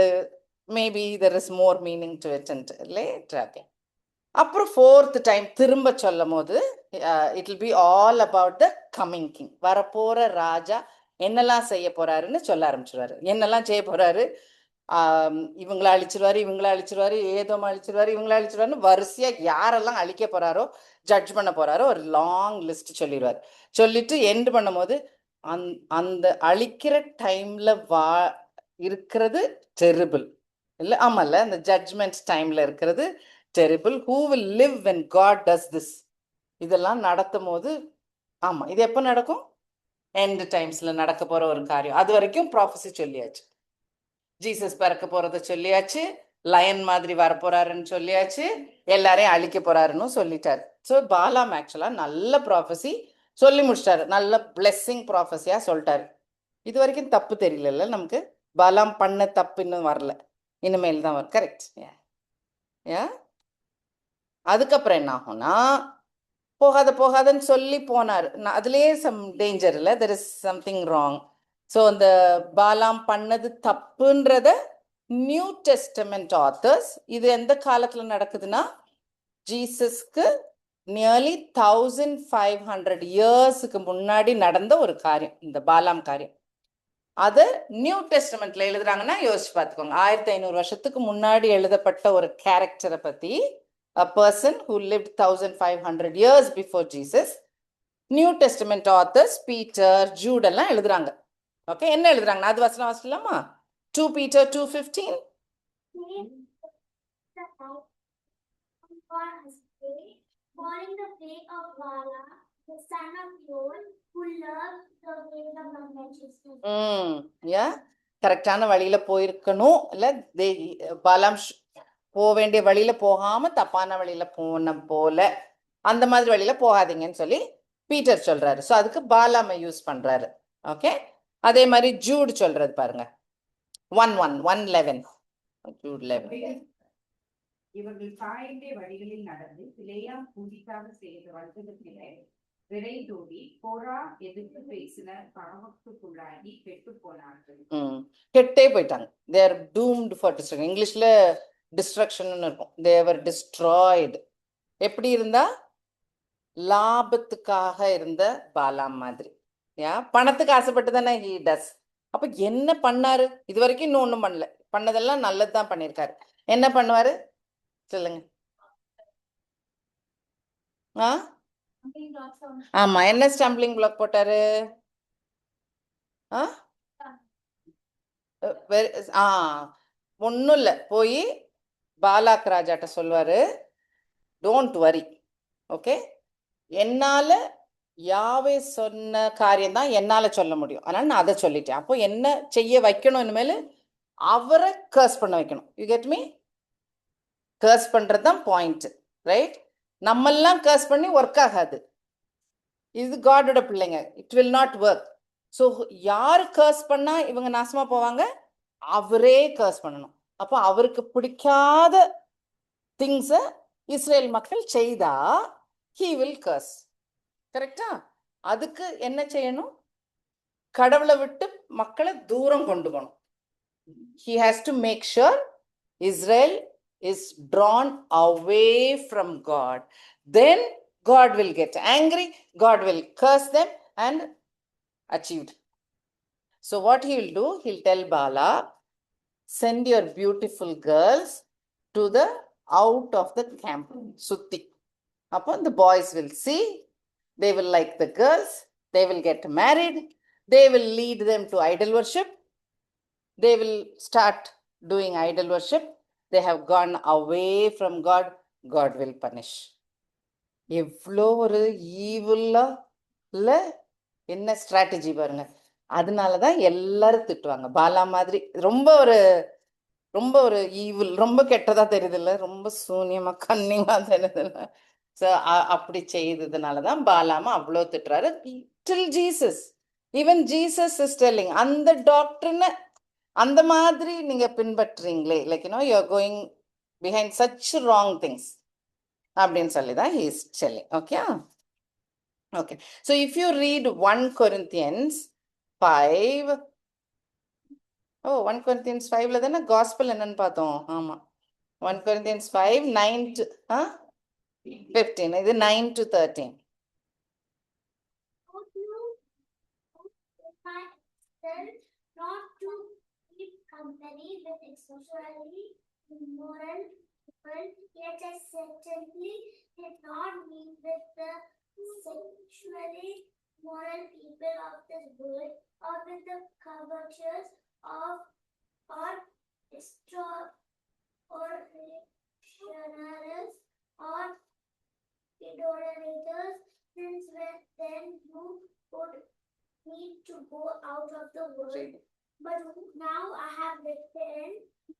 maybe there is more meaning to it இல்லையே. அப்புறம் 4th டைம் திரும்ப சொல்லும் போது it will be all about the coming king. வரப்போற ராஜா என்னெல்லாம் செய்ய போறாருன்னு சொல்ல ஆரம்பிச்சிருவாரு. என்னெல்லாம் செய்ய போறாரு, இவங்களை அழிச்சிருவாரு, ஏதோம் அழிச்சிருவாரு, இவங்களை அழிச்சிருவாருன்னு வரிசையா யாரெல்லாம் அழிக்க போறாரோ, ஜட்ஜ் பண்ண போறாரோ ஒரு லாங் லிஸ்ட் சொல்லிடுவார். சொல்லிட்டு எண்ட் பண்ணும் போது அந்த அழிக்கிற டைம்ல இருக்கிறது டெரிபிள் இல்லை? ஆமால்ல, அந்த ஜட்ஜ்மெண்ட் டைம்ல இருக்கிறது terrible. Who will live when God does this? இதெல்லாம் நடத்தும் போது, ஆமா, இது எப்போ நடக்கும்? எண்ட் டைம்ஸ்ல நடக்க போற ஒரு காரியம். அது வரைக்கும் ப்ராஃபஸி சொல்லியாச்சு. ஜீசஸ் பிறக்க போறதை சொல்லியாச்சு, லயன் மாதிரி வரப்போறாருன்னு சொல்லியாச்சு, எல்லாரையும் அழிக்க போறாருன்னு சொல்லிட்டாரு. ஸோ பாலாம் ஆக்சுவலா நல்ல ப்ராஃபஸி சொல்லி முடிச்சிட்டாரு. நல்ல பிளெஸ்ஸிங் ப்ராஃபஸியா சொல்லிட்டாரு. இது வரைக்கும் தப்பு தெரியல நமக்கு. பாலாம் பண்ண தப்பு இன்னும் வரல, இனிமேல் தான் வரும். கரெக்ட். அதுக்கப்புறம் என்ன ஆகும்னா, போகாதன்னு சொல்லி போனார். அதுலேயே சம் டேஞ்சர் இல்லை, there is something wrong. So அந்த பாலாம் பண்ணது தப்புன்றத நியூ டெஸ்டமெண்ட் ஆத்தர்ஸ், இது எந்த காலத்தில் நடக்குதுன்னா ஜீசஸ்க்கு நியர்லி 1500 இயர்ஸுக்கு முன்னாடி நடந்த ஒரு காரியம், இந்த பாலாம் காரியம். அதை நியூ டெஸ்டமெண்ட்ல எழுதுறாங்கன்னா யோசிச்சு பார்த்துக்கோங்க. 1500 வருஷத்துக்கு முன்னாடி எழுதப்பட்ட ஒரு கேரக்டரை பத்தி, a person who lived 1500 years before Jesus, new testament authors Peter, Jude எல்லாம் எழுதுறாங்க. ஓகே, என்ன எழுதுறாங்கன்னா அது வசனம் வாசிக்கலாமா? 2 Peter 2:15. Following the way of Bala, the son of Beor, who loved the way of righteousness. கரெக்டான வழியில போயிருக்கணும் இல்ல? பாலாம் வேண்டிய வழியில போகாம தப்பான வழியில போன போல, அந்த மாதிரி வழியில போகாதீங்கன்னு சொல்லி பீட்டர் சொல்றாரு. ஸோ அதுக்கு பாலாம யூஸ் பண்றாரு. ஓகே, அதே மாதிரி ஜூட் சொல்றது பாருங்க, 1:11. ஜூட் 11. இவர்கள் தாயுடைய வழிகளில் நடந்து பிழையாம் பூஜிக்காக செய்து வந்ததில்லை. விரை தோடி போரா எதிர்த்து பேசின பாவத்துக்குள்ளாகி கெட்டு போனார்கள். கெட்டே போயிட்டாங்க. they are doomed for destruction. இங்கிலீஷ்ல டிஸ்ட்ரக்ஷன் இருக்கும். they were destroyed. எப்படி இருந்தா? லாபத்துக்காக இருந்த பாலாம் மாதிரி. பணத்துக்கு ஆசைப்பட்டு தானே he does. அப்ப என்ன பண்ணாரு? இது வரைக்கும் இன்னும் ஒண்ணும் பண்ணல. பண்ணதெல்லாம் நல்லதுதான் பண்ணிருக்காரு. என்ன பண்ணுவாரு சொல்லுங்க. ஆமா, என்ன ஸ்டம்பிளிங் பிளாக் போட்டாரு? ஒன்னும் இல்ல, போய் பாலாக் ராஜாட்ட சொல்லுவாரு, டோன்ட் வரி, ஓகே, என்னால யாவே சொன்ன காரியம் தான் என்னால சொல்ல முடியும், அதனால நான் அதை சொல்லிட்டேன். அப்போ என்ன செய்ய வைக்கணும்? இனிமேல் அவரை கர்ஸ் பண்ண வைக்கணும். You get me? கர்ஸ் பண்றது தான் பாயிண்ட், ரைட்? நம்மெல்லாம் கர்ஸ் பண்ணி ஒர்க் ஆகாது. இது காடோட பிள்ளைங்க, it will not work. So யாரு கர்ஸ் பண்ணா இவங்க நாசமா போவாங்க? அவரே கர்ஸ் பண்ணணும். அப்போ அவருக்கு பிடிக்காத திங்ஸை இஸ்ரேல் மக்கள் செய்தா he will curse. கரெக்டா? அதுக்கு என்ன செய்யணும்? கடவுளை விட்டு மக்களை தூரம் கொண்டு போகணும். he has to make sure Israel is drawn away from God. Then God will get angry, God will curse them and achieved. So what he will do, he'll tell Bala, send your beautiful girls to the out of the camp, Sutti. Upon the boys will see, they will like the girls, they will get married, they will lead them to idol worship, they will start doing idol worship, they have gone away from God, God will punish. எவ்வளோ ஒரு ஈவில்லா இல்லை, என்ன strategy பாருங்க. அதனால தான் எல்லாரும் திட்டுவாங்க. பாலா மாதிரி ரொம்ப ஒரு ஈவில், ரொம்ப கெட்டதா தெரியுதுல்ல, ரொம்ப சூன்யமா கன்னிமா தெரியுதுல்ல. ஸோ அப்படி செய்ததுனால தான் பாலாமா அவ்வளோ திட்டுறாரு. Till Jesus, even Jesus is telling, அந்த டாக்டர்னு அந்த மாதிரி நீங்க பின்பற்றுறீங்களே, like you know you are going behind such wrong things அப்படின்னு சொல்லி தான் he is telling. Okay okay. So if you read 1 Corinthians 5, 1 Corinthians 5ல தானே காஸ்பல் என்னன்னு பார்த்தோம். ஆமா, 1 Corinthians 5, 9 to 15. இது 9 to 13. Not to keep company with sexually immoral people, yet I certainly did not mean with the sexually immoral people of this world, or with the covetous of or extortioners or idolaters, since then you would need to go out of the world. But now I have written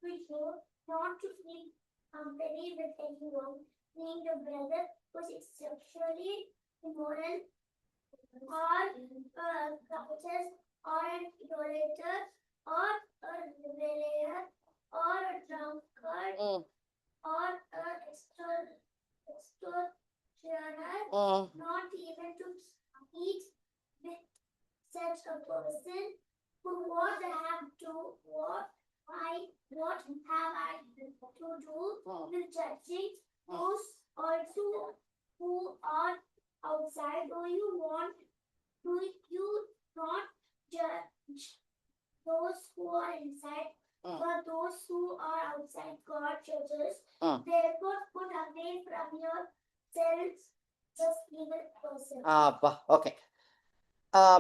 to you not to keep company with anyone, being a brother who is sexually immoral, or covetous, or an idolater, or a reveler, or a drunkard, or an extortioner, not even to eat with such a person. For what have I to do with judging those also who are outside? Do you not judge those who are inside? But those who are outside God judges. Therefore put away from yourselves this evil person. Okay.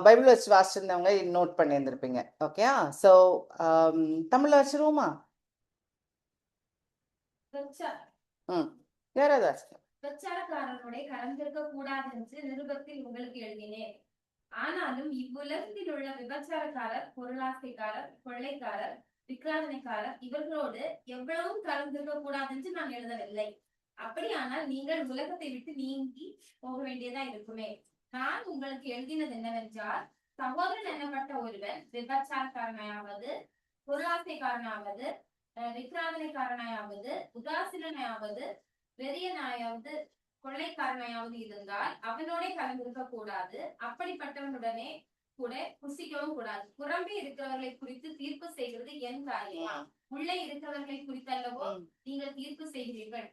Bible வச்சு வாசிச்சிருந்தவங்க note பண்ணியிருந்திருப்பீங்க. Okay. So தமிழ்ல வச்சிருவோமா? யாராவது வாசிக்க? பிரச்சாரக்காரனுடைய கலந்திருக்க கூடாது என்று நிருபத்தில் உங்களுக்கு எழுதினேன். ஆனாலும் இவ்வுலகத்தில் உள்ள விபச்சாரக்காரர், பொருளாசைக்காரர், கொள்ளைக்காரர், விக்கிராதனைக்காரர் இவர்களோடு எவ்வளவும் கலந்திருக்க கூடாது என்று நான் எழுதவில்லை. அப்படியானால் நீங்கள் உலகத்தை விட்டு நீங்கி போக வேண்டியதா இருக்குமே. நான் உங்களுக்கு எழுதினது என்னவென்றால், சகோதரன் என்னப்பட்ட ஒருவன் விபச்சாரக்காரனாயாவது, பொருளாசைக்காரனாவது, விக்கிராதனைக்காரனாயாவது, உதாசீனாயாவது, வெறியனாயாவது, கொள்ளைக்காரனாயாவது இருந்தால் அவனோட கலந்திருக்க கூடாது. அப்படிப்பட்டவனுடனே கூட புசிக்கவும் கூடாது. புறம்பே இருக்கிறவர்களை குறித்து தீர்ப்பு செய்கிறது என் காரியமா? உள்ளே இருக்கிறவர்களை குறித்தல்லவோ நீங்கள் தீர்ப்பு செய்கிறீர்கள்.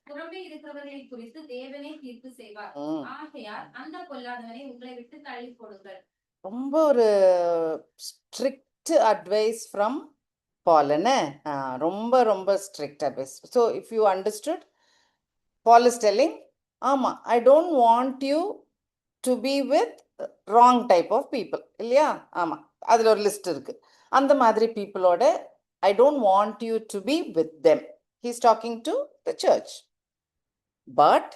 புறம்பே இருக்கிறவர்களை குறித்து தேவனே தீர்ப்பு செய்வார். ஆகையால் அந்த பொல்லாதவனை உங்களை விட்டு தள்ளி போடுங்கள். ரொம்ப ஒரு ஸ்ட்ரிக்ட் அட்வைஸ் ஃப்ரம் பால். என்ன ரொம்ப strict advice. So if you understood, Paul is telling, ஆமா, I don't want you to be with wrong type of people, இல்லையா? ஆமா, அதுல ஒரு லிஸ்ட் இருக்கு. அந்த மாதிரி பீப்புளோட I don't want you to be with them. He's talking to the church. But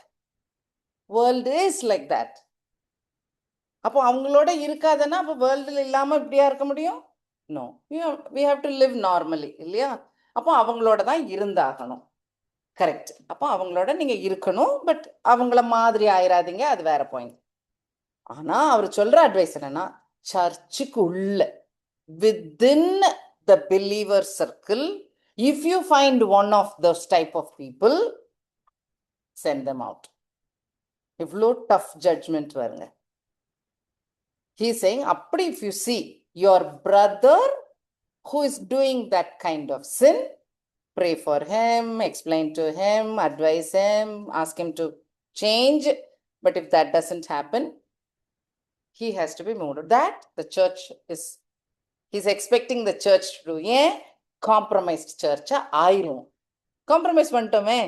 world is like that. அப்போ அவங்களோட இருக்காதன்னா அப்போ வேர்ல்டில் இல்லாமல் இப்படியா இருக்க முடியும்? No, we have to live normally, இல்லையா? அப்போ அவங்களோட தான் இருந்தாகணும். கரெக்ட். அப்போ அவங்களோட நீங்கள் இருக்கணும், பட் அவங்கள மாதிரி ஆயிராதீங்க, அது வேற பாயிண்ட். ஆனால் அவர் சொல்கிற அட்வைஸ் என்னன்னா, சர்ச்சுக்கு உள்ள within the believer circle, if you find one of those type of people, send them out. Ivlo tough judgment varunga. He is saying, appadi if you see your brother who is doing that kind of sin, pray for him, explain to him, advise him, ask him to change. But if that doesn't happen, he has to be moved. That the church is, he's expecting the church to do. ஏன் compromised Charcha ஆயிரும். Compromise பண்ணிட்டோமே,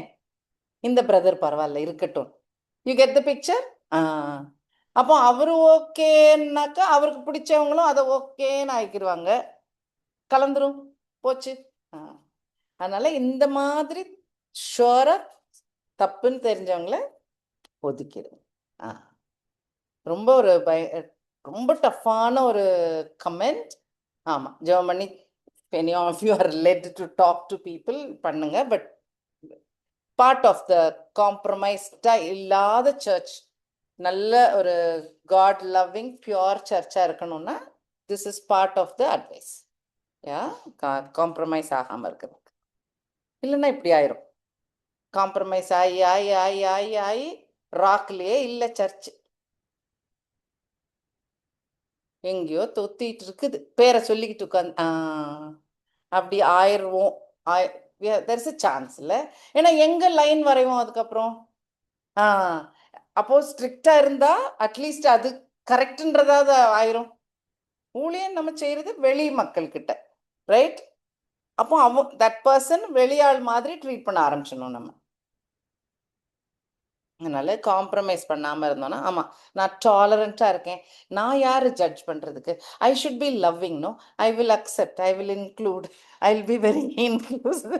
இந்த brother பரவாயில்ல இருக்கட்டும். You get the picture? அப்போ அவரு ஓகேன்னாக்கா அவருக்கு பிடிச்சவங்களும் அதை ஓகேன்னு ஆக்கிடுவாங்க, கலந்துரும், போச்சு. அதனால இந்த மாதிரி ஷுவரா தப்புன்னு தெரிஞ்சவங்கள ஒதுக்கிடும். ரொம்ப ஒரு ரொம்ப டஃப்பான ஒரு கமெண்ட். ஆமாம், ஜெபம் பண்ணி any of you are led to talk to people பண்ணுங்க. பட் பார்ட் ஆஃப் த காம்ப்ரமைஸ்டா இல்லாத சர்ச், நல்ல ஒரு காட் லவ்விங் பியூர் சர்ச்சா இருக்கணும்னா this is part of the advice. Compromise ஆகாம இருக்கிறது. இல்லைன்னா இப்படி ஆயிரும், காம்ப்ரமைஸ் ஆகி ஆகி ஆகி ஆகி ஆகி ராக்லயே இல்லை சர்ச், எங்கேயோ தொத்திட்டு இருக்குது, பேரை சொல்லிக்கிட்டு உட்காந்து அப்படி ஆயிடுவோம். தெர் இஸ் அ சான்ஸ் இல்லை. ஏன்னா எங்க லைன் வரைவோம் அதுக்கப்புறம்? அப்போ ஸ்ட்ரிக்டா இருந்தா அட்லீஸ்ட் அது கரெக்ட்ன்றதாவது ஆயிரும். ஊழியம் நம்ம செய்யறது வெளி மக்கள் கிட்ட, ரைட்? அப்போ தட் பர்சன் வெளியாள் மாதிரி ட்ரீட் பண்ண ஆரம்பிச்சிடணும் நம்ம. அதனால காம்ப்ரமைஸ் பண்ணாம இருந்தோம்னா, ஆமா நான் டாலரண்டா இருக்கேன், நான் யாரு ஜட்ஜ் பண்றதுக்கு, I should be loving, no I will accept, I will include, I will be very inclusive,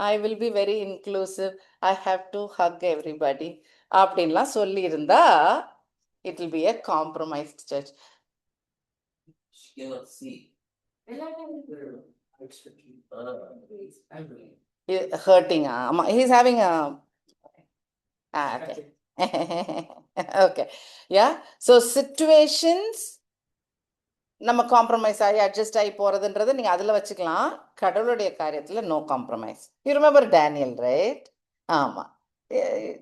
I will be very inclusive, I have to hug everybody அப்படின்லாம் சொல்லி இருந்தா it will be a compromised church. She cannot see. Hurting. He's having a okay. Okay, yeah. So situations நம்ம compromise ஆகி adjust ஆகி போறதுன்றது நீங்க அதுல வச்சுக்கலாம். கடவுளுடைய காரியத்துல no compromise. You remember Daniel, right? ஆமா,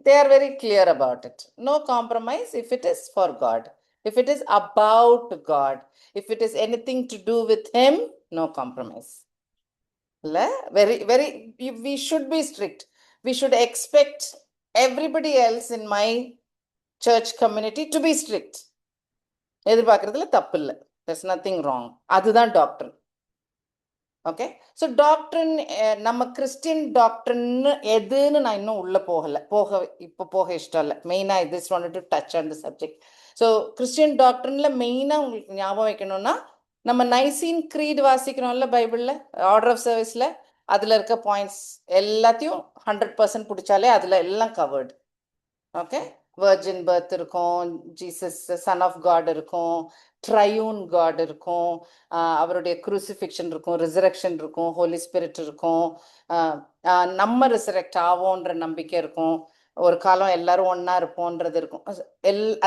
they are very clear about it. No compromise if it is for God, if it is about God, if it is anything to do with him, no compromise. Very very we should be strict. We should expect everybody else in my church community to be strict. எதிர்பார்க்கறதுல தப்பு இல்லை, there's nothing wrong. அதுதான் doctor. Okay, so டாக்டரின் நம்ம Christian டாக்டரின் எதுன்னு நான் இன்னும் உள்ள இப்போ போக இஷ்டம் இல்லை. மெயினாக this wanted to touch on the subject. So Christian டாக்டரின்ல மெயினாக உங்களுக்கு ஞாபகம் வைக்கணும்னா, நம்ம நைசீன் க்ரீட் வாசிக்கிறோம்ல பைபிளில், ஆர்டர் ஆஃப் சர்வீஸில், அதில் இருக்க பாயிண்ட்ஸ் எல்லாத்தையும் 100% பிடிச்சாலே அதில் எல்லாம் கவர்டு. ஓகே, வர்ஜின் பர்த் இருக்கும், ஜீசஸ் சன் ஆஃப் காட் இருக்கும், ட்ரையூன் காட் இருக்கும், அவருடைய குரூசிஃபிக்ஷன் இருக்கும், ரிசரக்ஷன் இருக்கும், ஹோலி ஸ்பிரிட் இருக்கும், நம்ம ரிசரக்ட் ஆவோன்ற நம்பிக்கை இருக்கும், ஒரு காலம் எல்லாரும் ஒன்னா இருப்போன்றது இருக்கும்.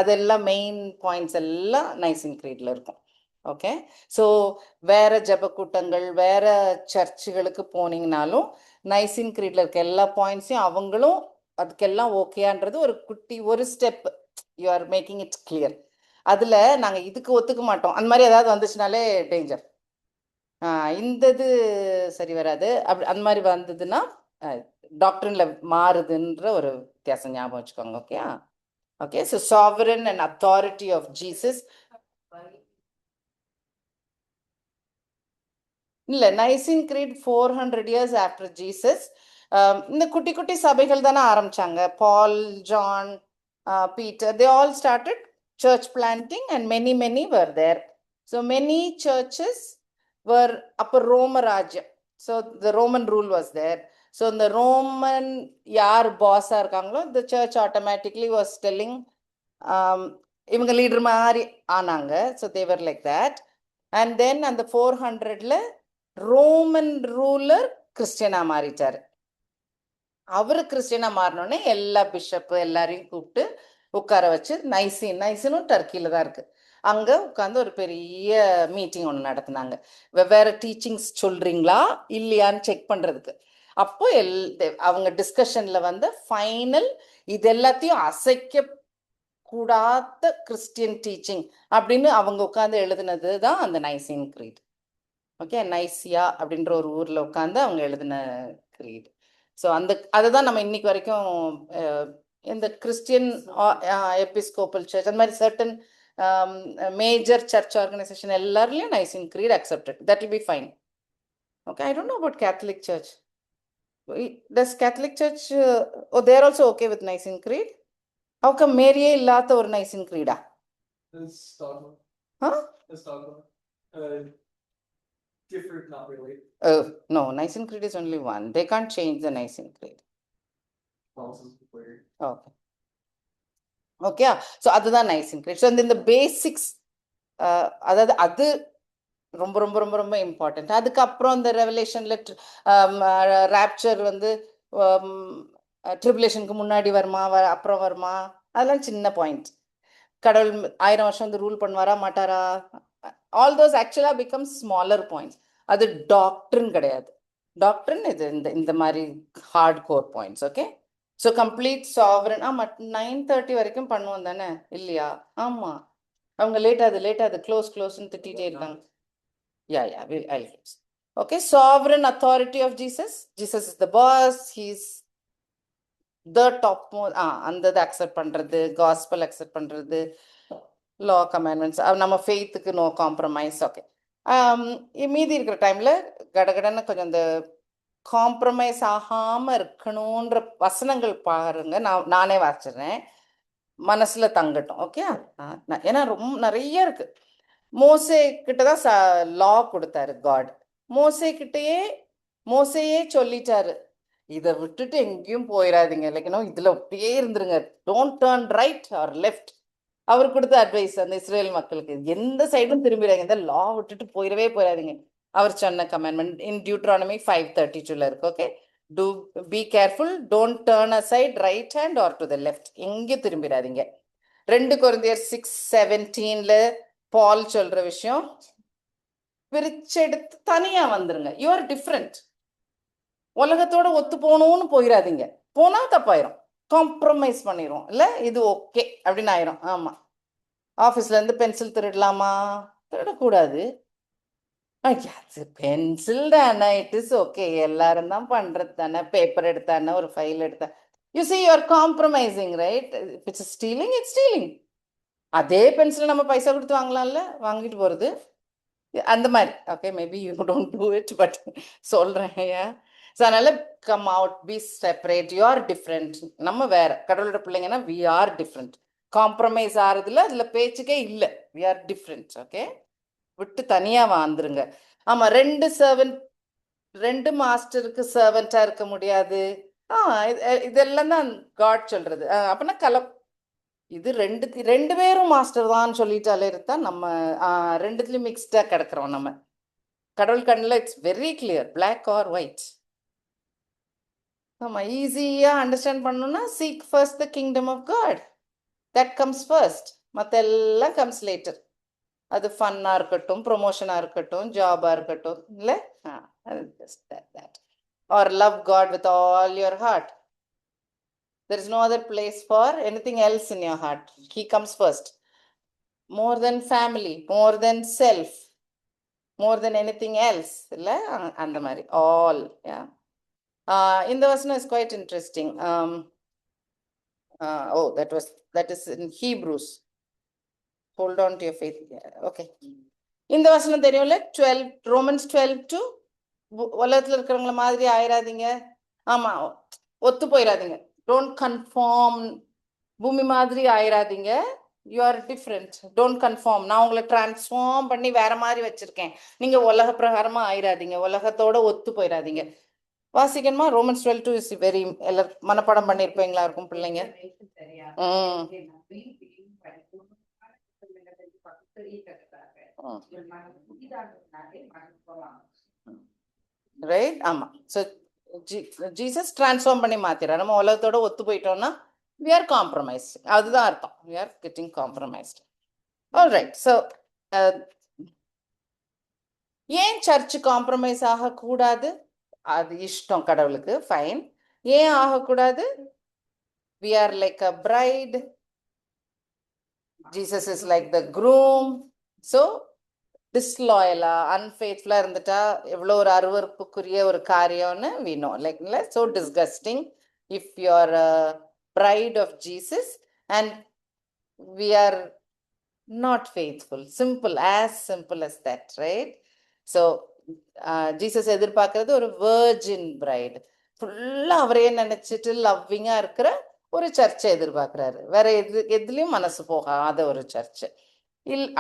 அதெல்லாம் மெயின் பாயிண்ட்ஸ் எல்லாம் நைசின் கிரீட்ல இருக்கும். ஓகே, ஸோ வேற ஜப கூட்டங்கள் வேற சர்ச்சுகளுக்கு போனீங்கனாலும் நைசின் கிரீட்ல இருக்க எல்லா பாயிண்ட்ஸையும் அவங்களும் அதுக்கெல்லாம் ஓகேன்றது ஒரு குட்டி ஒரு step, you are making it clear. அதுல நாங்க இதுக்கு ஒத்துக்க மாட்டோம் அந்த மாதிரி ஏதாவது வந்துச்சுனாலே டேஞ்சர். இந்த இது சரி வராது, அப்படி அந்த மாதிரி வந்ததுன்னா டாக்டரின்ல மாறுதுன்ற ஒரு வித்தியாசம் ஞாபகம் வச்சுக்கோங்க. Okay, okay. So sovereign and authority of Jesus இல்ல, Nicene creed 400 years after Jesus. இந்த குட்டி குட்டி சபைகள் தானே ஆரம்பிச்சாங்க. Paul, John, Peter, they all started church planting and many were there. So many churches were upper Roman Rajya. So the Roman rule was there. So the Roman யார் பாஸா இருக்காங்களோ the church automatically was telling இவங்க leader மாதிரி ஆனாங்க. So they were like that. And then அந்த 400ல Roman ruler கிறிஸ்டியனா மாறிட்டாரு. அவரு கிறிஸ்டியனா மாறினோடனே எல்லா bishop எல்லாரையும் கூப்பிட்டு உட்கார வச்சு நைசினும் டர்க்கியில தான் இருக்கு, அங்க உட்காந்து ஒரு பெரிய மீட்டிங் ஒன்று நடத்தினாங்க. வெவ்வேறு டீச்சிங்ஸ் சொல்றீங்களா இல்லையான்னு செக் பண்றதுக்கு. அப்போ அவங்க டிஸ்கஷன்ல வந்து ஃபைனல் இது எல்லாத்தையும் அசைக்க கூடாத கிறிஸ்டியன் டீச்சிங் அப்படின்னு அவங்க உட்காந்து எழுதுனது தான் அந்த நைசின் கிரீட். ஓகே, நைசியா அப்படின்ற ஒரு ஊர்ல உட்காந்து அவங்க எழுதின கிரீட். ஸோ அதுதான் நம்ம இன்னைக்கு வரைக்கும் இந்த கிறிஸ்டியன் எபிஸ்கோப்பல் சர்ச் அந்த மாதிரி சர்டன் மேஜர் சர்ச் ஆர்கனைசேஷன் எல்லாருலையும் Nicene creed accepted. That will be fine. Okay, I don't know about Catholic church. Does Catholic Church they are also okay with Nicene Creed? அவக்க மேரியே இல்லாத ஒரு niacin கிரீடா? That's dogma. Huh? That's dogma. Uh, different, not really. No, Nicene Creed is only one. They can't change the Nicene Creed. Policy is weird. Okay. Okay, so அதுதான் Nicene Creed. So இந்த basics அதாவது அது ரொம்ப ரொம்ப ரொம்ப ரொம்ப important. அதுக்கப்புறம் இந்த ரெவலேஷன்ல ராப்சர் வந்து ட்ரிபுலேஷனுக்கு முன்னாடி வருமா அப்புறம் வருமா, அதெல்லாம் சின்ன பாயிண்ட். கடவுள் 1000 வருஷம் வந்து ரூல் பண்ணுவாரா மாட்டாரா, ஆல் தோஸ் ஆக்சுவலா பிகம் ஸ்மாலர் பாயிண்ட்ஸ். அது டாக்டரின் கிடையாது. டாக்டரின் இது இந்த மாதிரி hard core points. Okay, so complete sovereign. ஆமா 9:30 வரைக்கும் பண்ணுவோம் தானே இல்லையா? ஆமா, அவங்க லேட்டாது க்ளோஸ்ன்னு திட்டிகிட்டே இருக்காங்க. Yeah, I'll close. Okay, sovereign authority of Jesus. Jesus is the boss. He's the topmost. அந்த அக்செப்ட் பண்றது, காஸ்பல் அக்செப்ட் பண்றது, லா கமாண்ட்மெண்ட்ஸ், நம்ம ஃபெய்த்துக்கு நோ காம்ப்ரமைஸ். ஓகே, மீதி இருக்கிற டைம்ல கடகடன்னு கொஞ்சம் இந்த காம்ப்ரமைஸ் ஆகாம இருக்கணும்ன்ற வசனங்கள் பாருங்க. நானே வாசிச்சிடுறேன், மனசுல தங்கட்டும். ஓகே, ஏன்னா ரொம்ப நிறைய இருக்கு. மோசே கிட்டதான் லா கொடுத்தாரு காட். மோசையே சொல்லிட்டாரு, இதை விட்டுட்டு எங்கேயும் போயிடாதீங்க, இல்லைக்கனோ இதுல அப்படியே இருந்துருங்க, don't turn right or left. அவர் கொடுத்த அட்வைஸ் அந்த இஸ்ரேல் மக்களுக்கு, எந்த சைடும் திரும்பிடாங்க, இந்த லா விட்டுட்டு போயிடாதீங்க. அவர் சொன்ன கமாண்ட்மெண்ட் இன் டியூட்ரானமி 5:32 இருக்கு. Okay, to be careful, don't turn aside right hand or to the left, எங்கேயும் திரும்பிடாதீங்க. 2 கொரிந்தியர் 6:17 பால் சொல்ற விஷயம், பிரிச்செடுத்து தனியா வந்துருங்க. You are different. உலகத்தோட ஒத்து போகணும்னு போயிடாதீங்க, போனா தப்பாயிரும். காம்ப்ரமைஸ் பண்ணிரும் இல்ல, இது ஓகே அப்படின்னு ஆயிரும். ஆமா, ஆபீஸ்ல இருந்து பென்சில் திருடலாமா? திருடக்கூடாது. பென்சில் தானே, இட் இஸ் ஓகே, எல்லாரும் தான் பண்றது தானே. பேப்பர் எடுத்தானே, ஒரு ஃபைல் எடுத்தா, you see you are compromising, right? If it's stealing, it's stealing. அதே பென்சில் நம்ம பைசா கொடுத்து வாங்கலாம்ல, வாங்கிட்டு போறது அந்த மாதிரி. Okay, maybe you don't do it, but சொல்றேன். ஸோ அதனால come out, be separate, you are different. நம்ம வேற கடவுளோட பிள்ளைங்கன்னா வி ஆர் டிஃப்ரெண்ட். காம்ப்ரமைஸ் ஆறதுல அதுல பேச்சுக்கே இல்லை, வி ஆர் டிஃப்ரெண்ட். ஓகே, விட்டு தனியா வந்துருங்க. ஆமா, 2 மாஸ்டருக்கு சர்வெண்டா இருக்க முடியாது. இதெல்லாம் தான் காட் சொல்றது. அப்படின்னா இது 2 பேரும் மாஸ்டர் தான் சொல்லிட்டாலே இருந்தா நம்ம 2த்துலயும் மிக்ஸ்டா கிடக்குறோம். நம்ம கடவுள் கண்ணில் it's very clear, black or white. ஆமா, ஈஸியா அண்டர்ஸ்டாண்ட் பண்ணணும்னா seek first the kingdom of God, that comes first, மற்ற எல்லாம் கம்ஸ் லேட்டர். அது ஃபன்னா இருக்கட்டும், ப்ரொமோஷனா இருக்கட்டும், ஜாபா இருக்கட்டும், இல்லை or love God with all your heart. There is no other place for anything else in your heart. He comes first. More than family, more than self, more than anything else. And the mari all. Yeah. In the verse is quite interesting. That is in Hebrews. Hold on to your faith. Okay. In the verse தெரியும்ல 12, Romans 12:2. உலகத்துல இருக்கிறவங்கள மாதிரி ஆயிராதீங்க. ஆமா, ஒத்து போயிடாதீங்க. Don't conform, பூமி மாதிரி ஆயிராதீங்க. You are different, don't conform. நான் உங்களை டிரான்ஸ்ஃபார்ம் பண்ணி வேற மாதிரி வச்சிருக்கேன், நீங்க உலக பிரகாரமா ஆயிராதீங்க, உலகத்தோட ஒத்து போயிடாதீங்க. வாசிக்கணுமா? ரோமன்ஸ் 12:2 இஸ் வெரி, எல்லாம் மனப்பாடம் பண்ணிருப்பீங்களா இருக்கும் பிள்ளைங்க. ரைட், ஆமா. ஸோ ஜீசஸ் டிரான்ஸ்ஃபார்ம் பண்ணி மாத்திர, நம்ம உலகத்தோட ஒத்து போயிட்டோம்னா we are compromised. அதுதான் அர்த்தம், we are getting compromised. All right, so ஏன் சர்ச் காம்ப்ரமைஸ் ஆகக்கூடாது? அது இஷ்டம் கடவுளுக்கு, ஃபைன். ஏன் ஆகக்கூடாது? we are like a bride, Jesus is like the groom. So டிஸ்லாயலா, அன்ஃபேத்ஃபுல்லா இருந்துட்டா எவ்வளோ ஒரு அருவருப்புக்குரிய ஒரு காரியம்னு we know. Like so disgusting if you are a bride of Jesus and we are not faithful. Simple as that, right? So Jesus எதிர்பார்க்கறது ஒரு virgin bride, ஃபுல்லா அவரே நினைச்சிட்டு லவ்விங்கா இருக்கிற ஒரு சர்ச்சை எதிர்பார்க்குறாரு. வேற எதுலயும் மனசு போகாத ஒரு சர்ச்சு.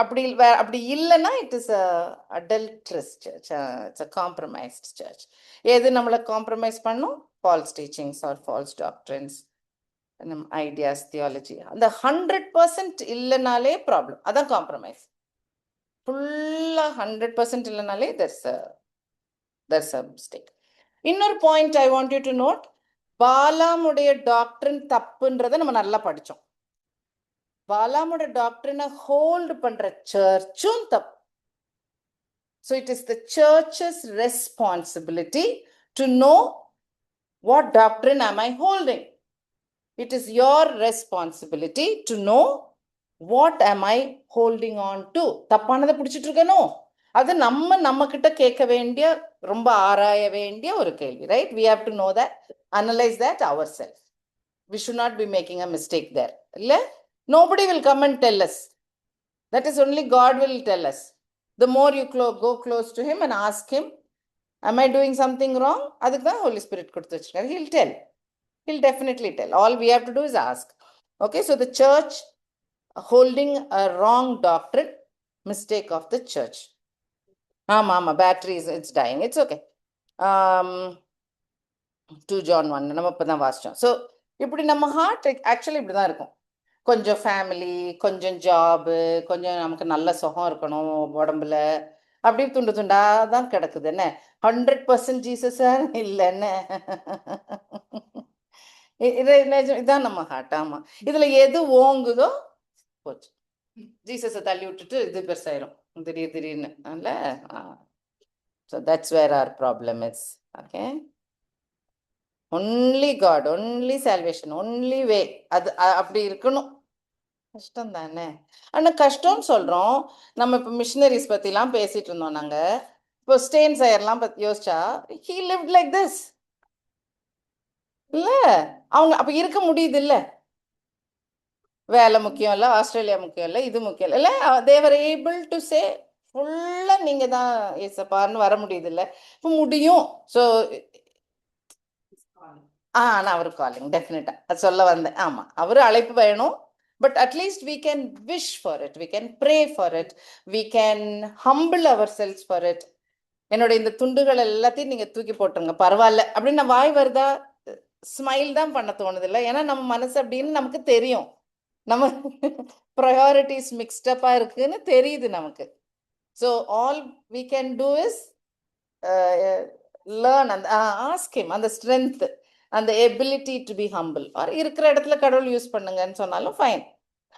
அப்படி இல்லைன்னா it is adulterous church, it's a compromised church. எது நம்மளை காம்ப்ரமைஸ் பண்ணும்? False teachings or false doctrines, நம்ம ஐடியாஸ், தியாலஜி. அந்த 100% இல்லைனாலே ப்ராப்ளம். அதான் காம்ப்ரமைஸ். ஃபுல்லாக 100% இல்லைனாலே there's a mistake. இன்னொரு point I want you to note, பாலாமுடைய டாக்டரின் தப்புன்றதை நம்ம நல்லா படித்தோம். பாலாமுடைய டாக்டரினை ஹோல்டு பண்ற சர்ச்சும் தப்பு. So it is the church's responsibility to know what doctrine am I holding. It is your responsibility to know what am I holding on to. தப்பானதை பிடிச்சிட்டு இருக்கணும். அது நம்ம கிட்ட கேட்க வேண்டிய, ரொம்ப ஆராய வேண்டிய ஒரு கேள்வி, right? We have to know that, analyze that ourselves. We should not be making a mistake there. இல்ல, nobody will come and tell us. That is only God will tell us. The more you go close to him and ask him, am I doing something wrong? அதுக்கு தான் Holy Spirit கொடுத்து வச்சிருக்காரு. He'll tell. He'll definitely tell. All we have to do is ask. Okay, so the church holding a wrong doctrine, mistake of the church. ஆமா, battery is, it's dying. It's okay. 2 John 1 நம்ம இப்போ தான் வாசிச்சோம். So இப்படி நம்ம heart actually இப்படி தான் இருக்கும். கொஞ்சம் ஃபேமிலி, கொஞ்சம் ஜாபு, கொஞ்சம் நமக்கு நல்ல சுகம் இருக்கணும் உடம்புல, அப்படி துண்டு துண்டா தான் கிடக்குது. என்ன 100% ஜீசஸா இல்லைன்னு இதான் நம்ம ஹார்ட். ஆமா, இதுல எது ஓங்குதோ போச்சு. ஜீசஸை தள்ளி விட்டுட்டு இது பெருசாயிரும் திடீர்னு. அல்ல, so that's where our problem is. Okay, only God, only salvation, only way. அது அப்படி இருக்கணும். கஷ்டம் தானே. ஆனால் கஷ்டம்னு சொல்கிறோம். நம்ம இப்போ மிஷினரிஸ் பற்றிலாம் பேசிகிட்டு இருந்தோம். நாங்கள் இப்போ ஸ்டேன் சையர்லாம் பற்றி யோசிச்சா, ஹீ லிவ்ட் லைக் திஸ். இல்லை, அவங்க அப்போ இருக்க முடியுது இல்லை? வேலை முக்கியம் இல்லை, ஆஸ்திரேலியா முக்கியம் இல்லை, இது முக்கியம் இல்லை, இல்லை, தேவர் ஏபிள் டு சே ஃபுல்லாக நீங்கள் தான் ஏசப்பான்னு வர முடியுது இல்லை? இப்போ முடியும். ஸோ நான் அவர் காலிங் டெஃபினட்டா அது சொல்ல வந்தேன். ஆமா, அவரு அழைப்பு வேணும். But at least we can wish for it, we can pray for it, we can humble ourselves for it. என்னோட இந்த துண்டுகள் எல்லாத்தையும் நீங்க தூக்கி போட்டுருங்க, பரவாயில்ல அப்படின்னு வாய் வருதா? ஸ்மைல் தான் பண்ண தோணுது இல்லை? ஏன்னா நம்ம மனசு அப்படின்னு நமக்கு தெரியும். நம்ம ப்ரையாரிட்டிஸ் மிக்ஸ்டப்பா இருக்குன்னு தெரியுது நமக்கு. So all we can do is learn and ask him அந்த ஸ்ட்ரென்த், அந்த ability to be humble. Or இருக்கிற இடத்துல கடவுள் யூஸ் பண்ணுங்கன்னு சொன்னாலும் ஃபைன்.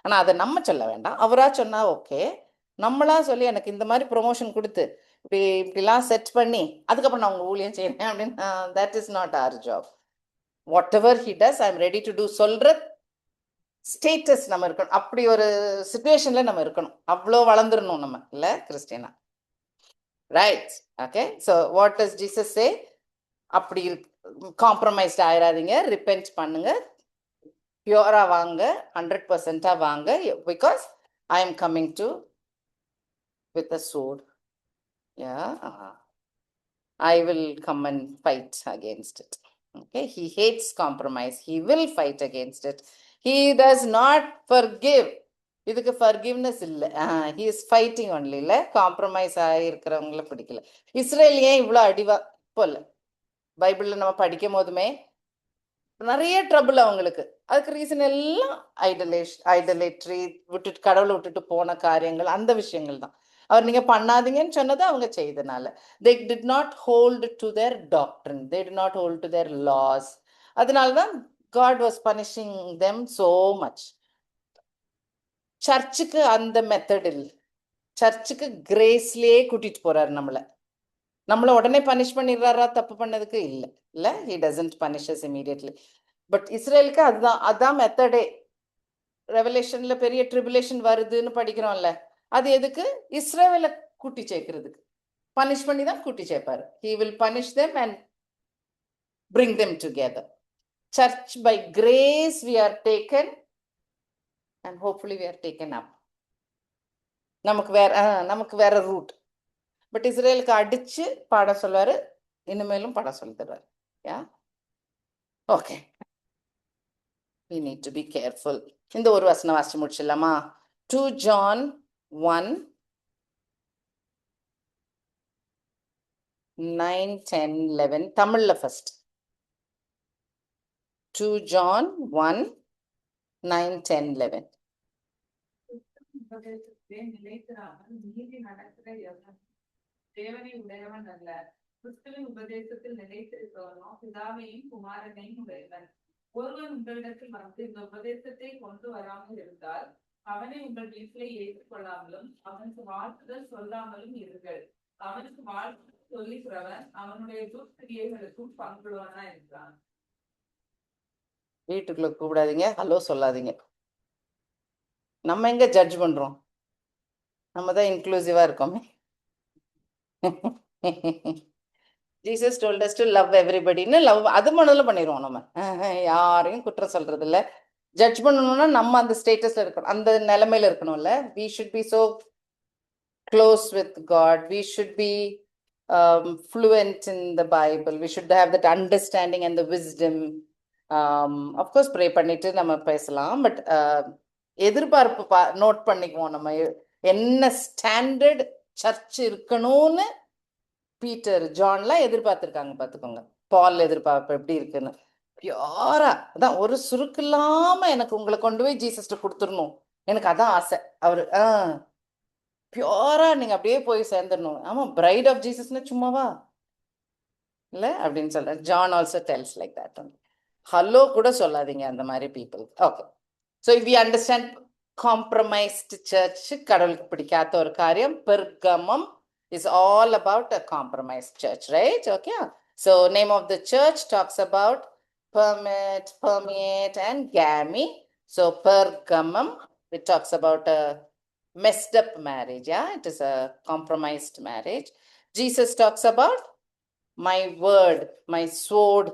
ஆனால் அதை நம்ம சொல்ல வேண்டாம், அவரா சொன்னா ஓகே. நம்மளா சொல்லி எனக்கு இந்த மாதிரி ப்ரொமோஷன் கொடுத்து இப்படிலாம் செட் பண்ணி அதுக்கப்புறம் நான் உங்க ஊழியம் செய்யறேன் அப்படின்னு, that is not our job. Whatever he does I am ready to do சொல்ற ஸ்டேட்டஸ் நம்ம இருக்கணும். அப்படி ஒரு சிச்சுவேஷன்ல நம்ம இருக்கணும். அவ்வளோ வளர்ந்துடணும் நம்ம, இல்லை கிறிஸ்டியனா? Right. Okay, so what does Jesus say? அப்படி காம்ப்ரமைஸ்ட் ஆயிடாதீங்க, ரிப்பென்ட் பண்ணுங்க, பியூரா வாங்க, 100% வாங்க. Because I am coming to with a sword. I will come and fight against it. Okay, he hates compromise, he will fight against it. He does not forgive. இதுக்கு forgiveness இல்லை. he is fighting only. இல்லை, compromise ஆகிருக்கிறவங்கள பிடிக்கல. Israel ஏன் இவ்வளோ அடிவா? இப்போ இல்லை, பைபிளில் நம்ம படிக்கும் போதுமே நிறைய ட்ரபிள் அவங்களுக்கு. அதுக்கு ரீசன் எல்லாம் ஐடலேட்ரி, விட்டுட்டு கடவுளை விட்டுட்டு போன காரியங்கள், அந்த விஷயங்கள் தான். அவர் நீங்க பண்ணாதீங்கன்னு சொன்னது அவங்க செய்தனால. they did not hold to their doctrine, they did not hold to their laws. அதனால்தான் God was punishing them so much. சர்ச்சுக்கு அந்த மெத்தட் இல்லை. சர்ச்சுக்கு கிரேஸ்லயே கூட்டிட்டு போறாரு நம்மள உடனே பனிஷ் பண்ணிடுறாரா தப்பு பண்ணதுக்கு? இல்லை, இல்லை, he doesn't punish us immediately. But இஸ்ரேலுக்கு அதான் மெத்தடே. ரெவலேஷன்ல பெரிய ட்ரிபுலேஷன் வருதுன்னு படிக்கிறோம்ல, அது எதுக்கு? இஸ்ரேலை கூட்டி சேர்க்கிறதுக்கு. பனிஷ் பண்ணி தான் கூட்டி சேர்ப்பாரு. he will punish them and bring them together. Church, by grace we are taken and hopefully we are taken up. நமக்கு வேற ரூட். பட் இஸ்ரேலுக்கு அடிச்சு பாட சொல்லுவாரு, இனிமேலும் பாட சொல்லி தருவாரு. Okay, we need to be careful. இந்த ஒரு வசனம் வாசிச்சு முடிச்சிடலாமா? 2 John 1 9 10 11 தமிழ்ல first. 2 John 1 9 10 11. உபதேசத்தை நிலைத்திராமல் நீதி நடக்கிற எவனும் தேவனை உடையவன் அல்ல. கிறிஸ்துவின் உபதேசத்தில் நிலைத்திருக்கிறவனோ பிதாவையும் குமாரனையும் உடையவன். ஒருவன் உங்களிடத்தில் வந்து இந்த உபதேசத்தை கொண்டு வராமல் இருந்தால் அவனை உங்கள் வீட்டிலே ஏற்றுக்கொள்ளாமலும் அவனுக்கு வாழ்த்துதல் சொல்லாமலும் இருங்கள். அவனுக்கு வாழ்த்து சொல்லுகிறவன் அவனுடைய துர்க்கிரியைகளுக்கும் பங்குள்ளவனா இருக்கிறான். வீட்டுக்குள்ள கூப்பிடாதீங்க, ஹலோ சொல்லாதீங்க. நம்ம எங்க ஜட்ஜ் பண்றோம்? நம்ம தான் இன்க்ளூசிவா இருக்கோமே. Jesus told us to love everybodyன்னு லவ் அது மனதில் பண்ணிடுவோம் நம்ம. யாரையும் குற்றம் சொல்றது இல்லை. ஜட்ஜ் பண்ணணும்னா நம்ம அந்த ஸ்டேட்டஸ்ல இருக்கணும், அந்த நிலைமையில இருக்கணும்ல. we should be so close with God, we should be fluent in the Bible, we should have that understanding and the wisdom. Of course pray பண்ணிட்டு நம்ம பேசலாம், பட் எதிர்பார்ப்பு நோட் பண்ணிக்குவோம். நம்ம என்ன ஸ்டாண்டர்ட் சர்ச் இருக்கணும்னு பீட்டர் ஜான்லாம் எதிர்பார்த்திருக்காங்க பார்த்துக்கோங்க. பால் எதிர்பார்ப்பு எப்படி இருக்குன்னு பியூரா அதான், ஒரு சுருக்கு இல்லாம எனக்கு உங்களை கொண்டு போய் ஜீசஸ்ட கொடுத்துடணும், எனக்கு அதான் ஆசை. அவரு பியூரா நீங்க அப்படியே போய் சேர்ந்துடணும். ஆமா, பிரைட் ஆஃப் ஜீசஸ்னு சும்மாவா இல்ல அப்படின்னு சொல்ற. John also tells like that. Hello கூட சொல்லாதீங்க அந்த மாதிரி people. Okay, so we understand compromised church கடவுளுக்கு பிடிக்காத ஒரு காரியம். பெர்கமம் is all about a compromised church, right? Okay, so name of the church talks about permit, permeate and gamy. So Pergamum, it talks about a messed up marriage. Yeah, it is a compromised marriage. Jesus talks about my word, my sword,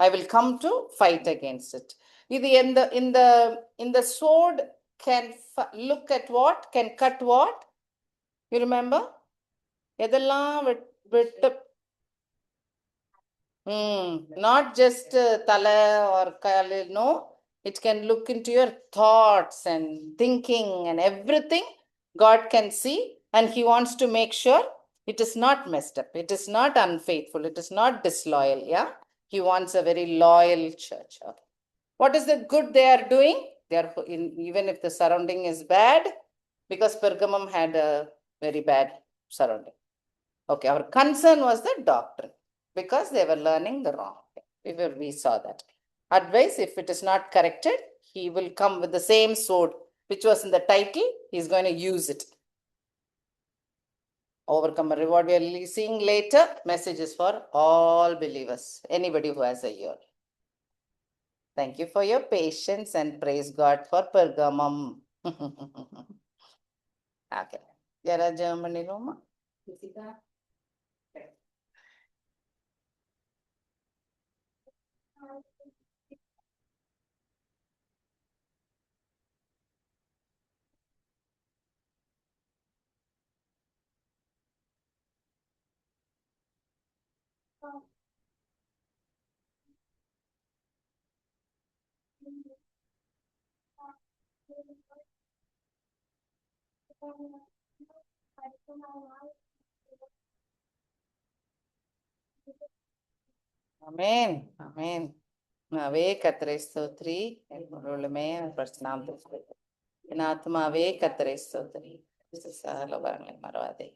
I will come to fight against it. இது in the sword can look at what, can cut what, you remember? எதெல்லாம் விட்டு not just தலை or காலு, no, it can look into your thoughts and thinking and everything. God can see and he wants to make sure it is not messed up, it is not unfaithful, it is not disloyal. Yeah, he wants a very loyal church. Okay. What is the good they are doing? They are even if the surrounding is bad, because Pergamum had a very bad surrounding. Okay, our concern was the doctrine, because they were learning the wrong thing. We saw that. Advice, if it is not corrected, he will come with the same sword which was in the title, he is going to use it. Overcome a reward we are seeing later. Message is for all believers, anybody who has a ear. Thank you for your patience and praise God for Pergamum. Okay, yara Germany Roma. Amen, amen. நாவே கர்த்தரை ஸ்தோத்திரி, என் முழுமே பிரச்சனாம் என் ஆத்மாவே கர்த்தரை ஸ்தோத்திரி, சகல வரங்களை மறவாதே.